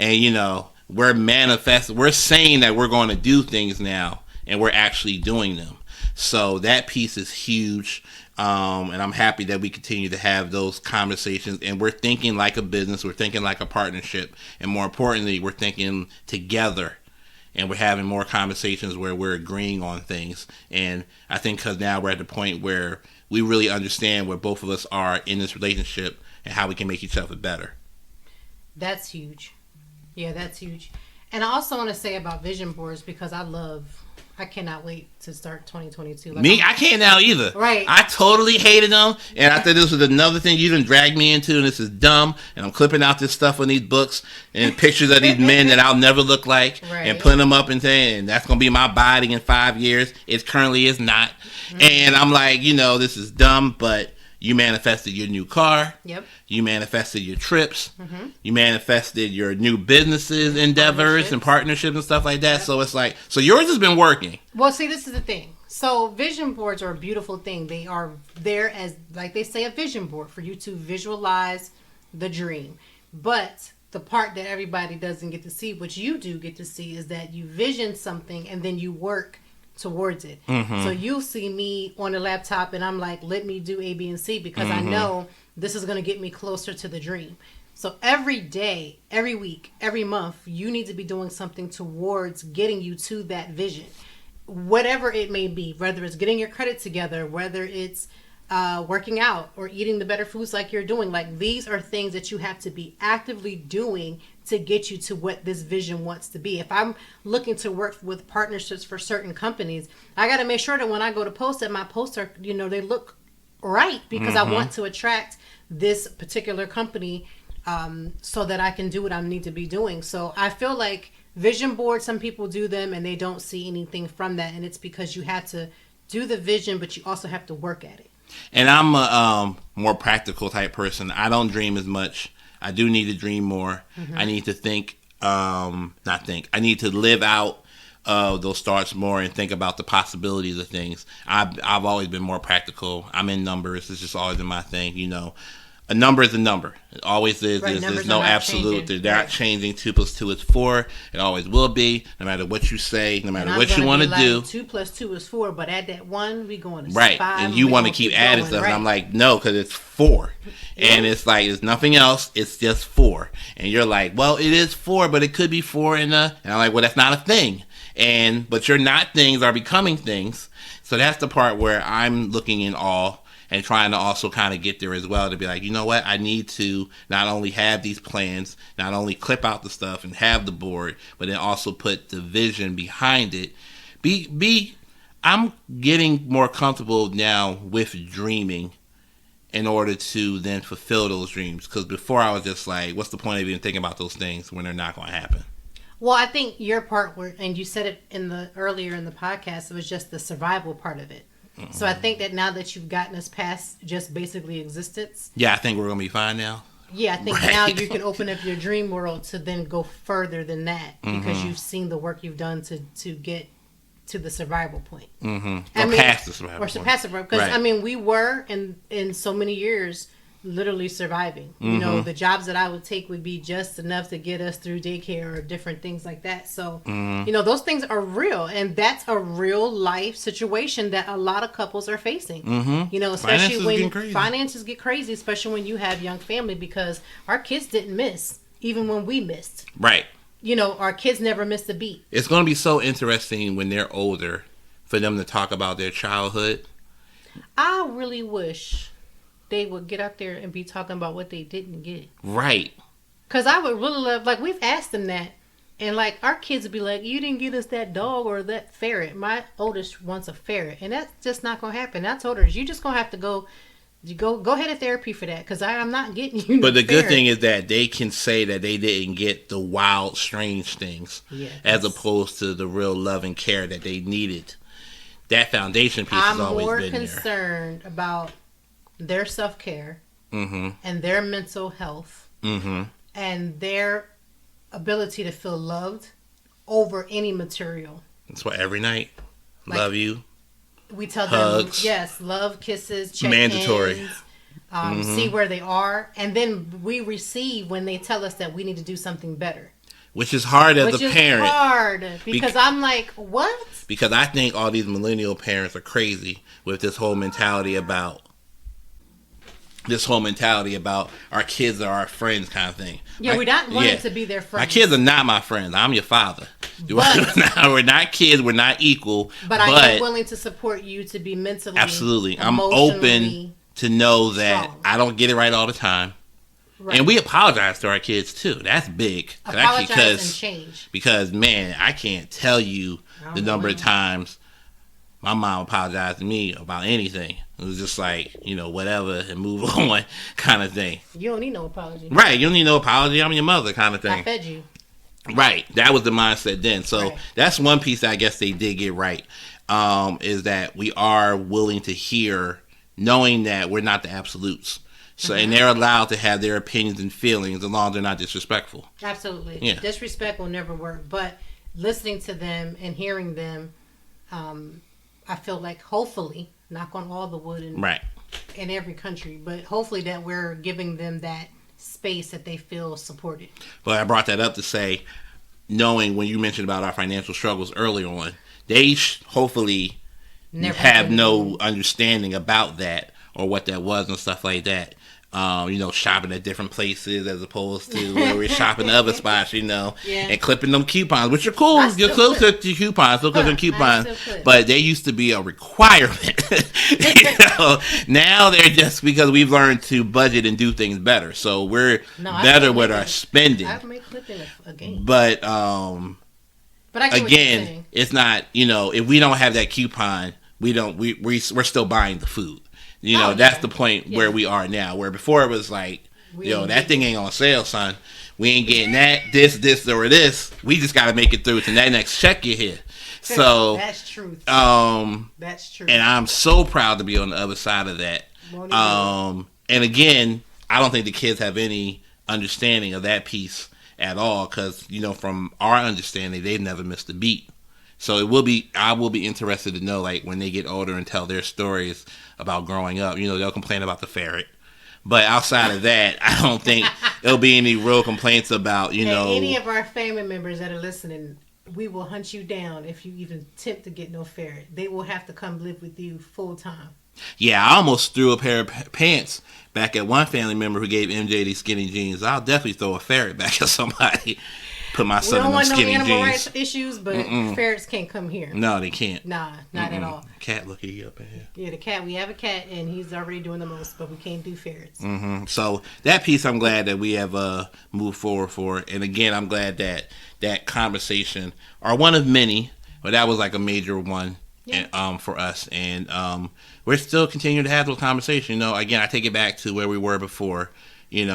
we're saying that we're going to do things now, and we're actually doing them. So that piece is huge. And I'm happy that we continue to have those conversations, and we're thinking like a business, we're thinking like a partnership, and more importantly, we're thinking together, and we're having more conversations where we're agreeing on things. And I think because now we're at the point where we really understand where both of us are in this relationship and how we can make each other better. That's huge. Yeah, that's huge. And I also want to say about vision boards, because I cannot wait to start 2022. I can't now either. Right. I totally hated them, and I thought this was another thing you done dragged me into, and this is dumb, and I'm clipping out this stuff on these books and pictures of these men that I'll never look like, right, and putting them up and saying, that's going to be my body in 5 years. It currently is not. And I'm like, this is dumb, but you manifested your new car. Yep. You manifested your trips. You manifested your new businesses, endeavors, and partnerships and stuff like that. Yep. So it's like, so yours has been working. Well, see, this is the thing. So vision boards are a beautiful thing. They are there as, like they say, a vision board for you to visualize the dream. But the part that everybody doesn't get to see, which you do get to see, is that you vision something and then you work towards it. So you'll see me on the laptop and I'm like, let me do A, B, and C, because I know this is going to get me closer to the dream. So every day, every week, every month, you need to be doing something towards getting you to that vision, whatever it may be, whether it's getting your credit together, whether it's working out or eating the better foods like you're doing. Like, these are things that you have to be actively doing to get you to what this vision wants to be. If I'm looking to work with partnerships for certain companies, I got to make sure that when I go to post, that my posts are, they look right, because I want to attract this particular company so that I can do what I need to be doing. So I feel like vision boards, some people do them and they don't see anything from that. And it's because you have to do the vision, but you also have to work at it. And I'm a more practical type person. I don't dream as much. I do need to dream more. I need to I need to live out those thoughts more and think about the possibilities of things. I've always been more practical. I'm in numbers. It's just always been my thing. A number is a number. It always is. Right, there's no absolute. They're not changing. 2 + 2 is 4. It always will be, no matter what you say, no matter what you want to do. 2 + 2 is 4, but at that 1, we going to 5. Right, and you want to keep adding stuff. Right. And I'm like, no, because it's 4. And it's like, it's nothing else. It's just 4. And you're like, well, it is 4, but it could be 4 and I'm like, well, that's not a thing. But your not things are becoming things. So that's the part where I'm looking in awe and trying to also kind of get there as well, to be like, you know what, I need to not only have these plans, not only clip out the stuff and have the board, but then also put the vision behind it. I'm getting more comfortable now with dreaming in order to then fulfill those dreams. Because before I was just like, what's the point of even thinking about those things when they're not going to happen? Well, I think your part, and you said it earlier in the podcast, it was just the survival part of it. So I think that now that you've gotten us past just basically existence. Yeah, I think we're going to be fine now. Yeah, I think now you can open up your dream world to then go further than that, because you've seen the work you've done to get to the survival point. Past the survival point. Or surpass the survival. Because, we were, in so many years, literally surviving. The jobs that I would take would be just enough to get us through daycare or different things like that. So, those things are real, and that's a real life situation that a lot of couples are facing. Especially when finances get crazy, especially when you have young family, because our kids didn't miss, even when we missed. Right. Our kids never missed a beat. It's going to be so interesting when they're older for them to talk about their childhood. I really wish they would get out there and be talking about what they didn't get. Right. Because I would really love, like, we've asked them that. And, like, our kids would be like, you didn't get us that dog or that ferret. My oldest wants a ferret. And that's just not going to happen. I told her, you just going to have to go ahead to therapy for that. Because I'm not getting you But the ferret. good thing is that they can say that they didn't get the wild, strange things. As opposed to the real love and care that they needed. That foundation piece has always been there. I'm more concerned about their self-care and their mental health and their ability to feel loved over any material. That's why every night, like, love you. We tell hugs, them, yes, love, kisses, check-ins, mandatory. See where they are, and then we receive when they tell us that we need to do something better. Which is hard as a parent. Which is hard because I'm like, what? Because I think all these millennial parents are crazy with this whole mentality about our kids are our friends kind of thing. Yeah, we're not wanting to be their friends. My kids are not my friends. I'm your father. We're not kids. We're not equal. But I am willing to support you to be mentally, absolutely. I'm open to know that strong. I don't get it right all the time. Right. And we apologize to our kids too. That's big. Apologize and change. Because, man, I can't tell you the number of times my mom apologized to me about anything. It was just like, whatever, and move on kind of thing. You don't need no apology. Right. You don't need no apology. I'm your mother kind of thing. I fed you. Right. That was the mindset then. So that's one piece that I guess they did get right, is that we are willing to hear, knowing that we're not the absolutes. So, and they're allowed to have their opinions and feelings as long as they're not disrespectful. Absolutely. Yeah. Disrespect will never work. But listening to them and hearing them, I feel like hopefully, knock on all the wood in every country, but hopefully that we're giving them that space that they feel supported. But I brought that up to say, knowing when you mentioned about our financial struggles earlier on, they hopefully have no understanding about that or what that was and stuff like that. Shopping at different places as opposed to where we're shopping other spots, and clipping them coupons, which are cool. You're close to your coupons, still clipping coupons, but they used to be a requirement. Now they're just because we've learned to budget and do things better, so we're better with our spending. I make clipping a game, but again, it's not. If we don't have that coupon, we're still buying the food. That's the point where we are now. Where before it was like, that thing ain't on sale, son. We ain't getting that, this, or this. We just got to make it through to that next check you hit. So that's true. That's true. And I'm so proud to be on the other side of that. And again, I don't think the kids have any understanding of that piece at all because, from our understanding, they've never missed a beat. So I will be interested to know, like, when they get older and tell their stories about growing up, they'll complain about the ferret. But outside of that, I don't think there'll be any real complaints about, And any of our family members that are listening, we will hunt you down if you even attempt to get no ferret. They will have to come live with you full time. Yeah, I almost threw a pair of pants back at one family member who gave MJ these skinny jeans. I'll definitely throw a ferret back at somebody. Put my son in those skinny jeans. We don't want no animal rights issues, but ferrets can't come here. No, they can't. Nah, not at all. Cat looking up in here. Yeah, the cat. We have a cat, and he's already doing the most, but we can't do ferrets. So that piece, I'm glad that we have moved forward for. And again, I'm glad that that conversation, or one of many, but that was like a major one for us. And we're still continuing to have those conversations. Again, I take it back to where we were before. We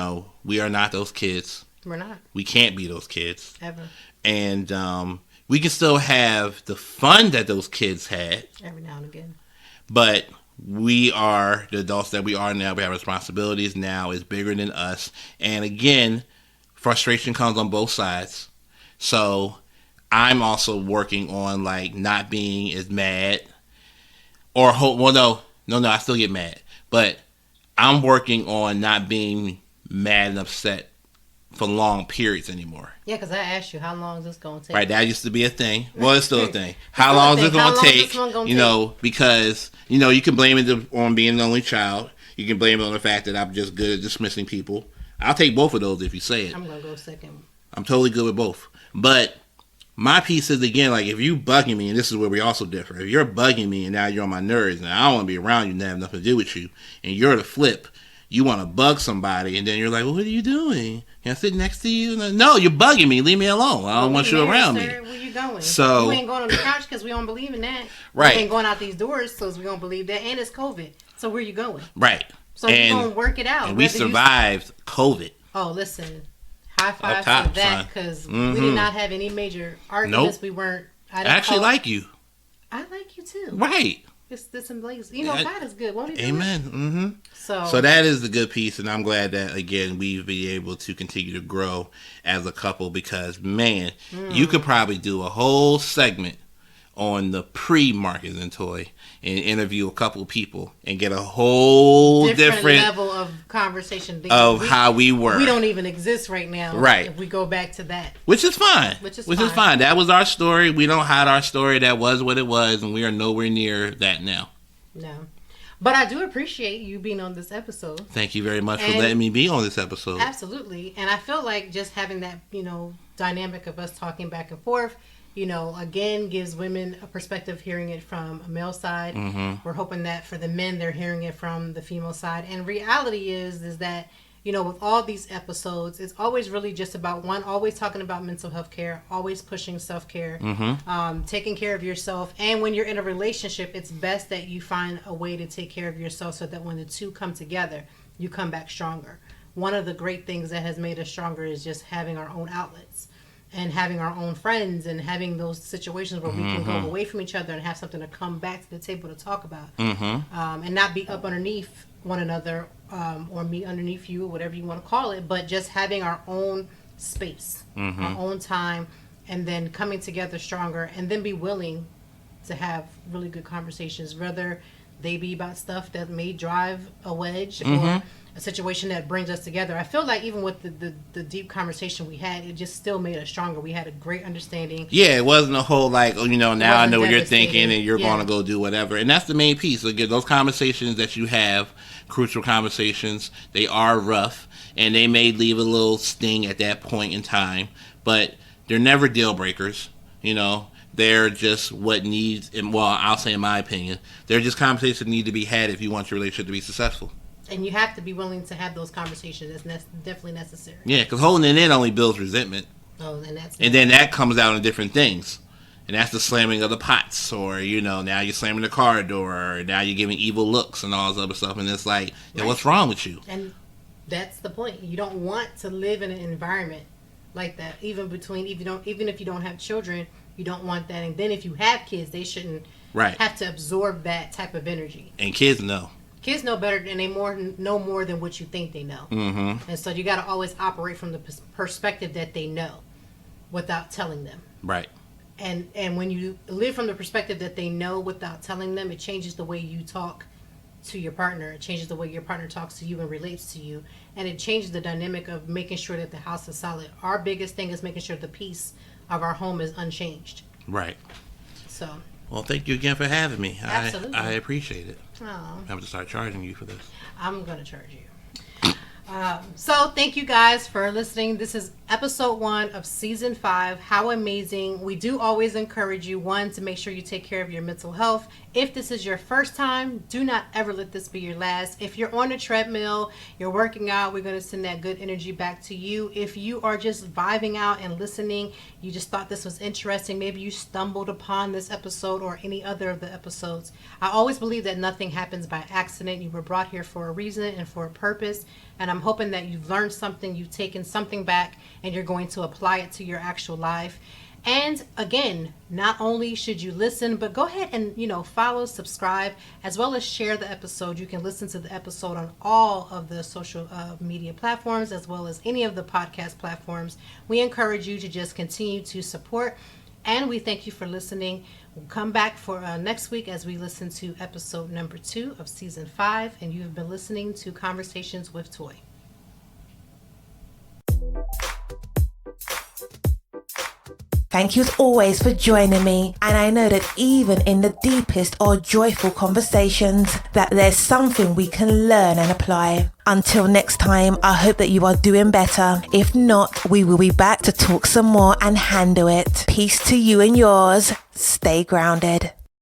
are not those kids. We're not. We can't be those kids. Ever. And we can still have the fun that those kids had. Every now and again. But we are the adults that we are now. We have responsibilities now. It's bigger than us. And again, frustration comes on both sides. So I'm also working on, like, not being as mad. No, I still get mad. But I'm working on not being mad and upset for long periods anymore. Yeah, because I asked you, how long is this going to take? Right, that used to be a thing. Well, it's still a thing. How long is it going to take? Because, you can blame it on being an only child. You can blame it on the fact that I'm just good at dismissing people. I'll take both of those if you say it. I'm going to go second. I'm totally good with both. But my piece is, again, like, if you bugging me, and this is where we also differ. If you're bugging me and now you're on my nerves and I don't want to be around you and have nothing to do with you, and you're the flip, you want to bug somebody, and then you're like, well, what are you doing? Can I sit next to you? No, you're bugging me. Leave me alone. I don't want you around me. Where you going? So you ain't going on the couch because we don't believe in that. Right. You ain't going out these doors because we don't believe that. And it's COVID. So where you going? Right. So we're going to work it out. And we survived COVID. Oh, listen. High five top, to that because mm-hmm. we did not have any major arguments. Nope. We weren't. I actually like you. I like you too. Right. It's this and Blaze. You know, God is good. Won't he do Amen. it? Mm-hmm. So that is the good piece, and I'm glad that again we've been able to continue to grow as a couple because man, you could probably do a whole segment on the pre-Marques and Toy and interview a couple people and get a whole different level of conversation of how we were. We don't even exist right now. Right. If we go back to that. Which is fine. Which is fine. That was our story. We don't hide our story. That was what it was, and we are nowhere near that now. No. But I do appreciate you being on this episode. Thank you very much for letting me be on this episode. Absolutely. And I feel like just having that, dynamic of us talking back and forth, again, gives women a perspective hearing it from a male side. Mm-hmm. We're hoping that for the men, they're hearing it from the female side. And reality is that, with all these episodes, it's always really just about always talking about mental health care, always pushing self-care, mm-hmm. Taking care of yourself. And when you're in a relationship, it's best that you find a way to take care of yourself so that when the two come together, you come back stronger. One of the great things that has made us stronger is just having our own outlets. And having our own friends and having those situations where we can go away from each other and have something to come back to the table to talk about. Mm-hmm. And not be up underneath one another or me underneath you or whatever you want to call it, but just having our own space, mm-hmm. our own time, and then coming together stronger and then be willing to have really good conversations, whether they be about stuff that may drive a wedge mm-hmm. or a situation that brings us together. I feel like even with the deep conversation we had, it just still made us stronger. We had a great understanding. Yeah, it wasn't a whole now I know what you're thinking and you're going to go do whatever. And that's the main piece. Again, those conversations that you have, crucial conversations, they are rough and they may leave a little sting at that point in time, but they're never deal breakers, They're just what needs, and I'll say in my opinion, they're just conversations that need to be had if you want your relationship to be successful. And you have to be willing to have those conversations. That's definitely necessary. Yeah, because holding it in only builds resentment. Oh, and then that comes out in different things. And that's the slamming of the pots, or, now you're slamming the car door, or now you're giving evil looks and all this other stuff. And it's like, what's wrong with you? And that's the point. You don't want to live in an environment like that. Even if you don't have children, you don't want that. And then if you have kids, they shouldn't have to absorb that type of energy. And kids know. Kids know better, and they know more than what you think they know. Mm-hmm. And so you got to always operate from the perspective that they know without telling them. Right. And when you live from the perspective that they know without telling them, it changes the way you talk to your partner. It changes the way your partner talks to you and relates to you. And it changes the dynamic of making sure that the house is solid. Our biggest thing is making sure the peace of our home is unchanged. Right. So. Well, thank you again for having me. Absolutely. I appreciate it. Oh. I have to start charging you for this. I'm going to charge you. So thank you guys for listening. This is episode 1 of season 5. How amazing. We do always encourage you, one, to make sure you take care of your mental health. If this is your first time, do not ever let this be your last. If you're on a treadmill, you're working out, we're going to send that good energy back to you. If you are just vibing out and listening, you just thought this was interesting, maybe you stumbled upon this episode or any other of the episodes. I always believe that nothing happens by accident. You were brought here for a reason and for a purpose. And I'm hoping that you've learned something, you've taken something back, and you're going to apply it to your actual life. And again, not only should you listen, but go ahead and, follow, subscribe, as well as share the episode. You can listen to the episode on all of the social media platforms, as well as any of the podcast platforms. We encourage you to just continue to support, and we thank you for listening. We'll come back for next week as we listen to episode number 2 of season 5, and you have been listening to Conversations with Toy. Thank you as always for joining me, and I know that even in the deepest or joyful conversations that there's something we can learn and apply. Until next time, I hope that you are doing better. If not, we will be back to talk some more and handle it. Peace to you and yours. Stay grounded.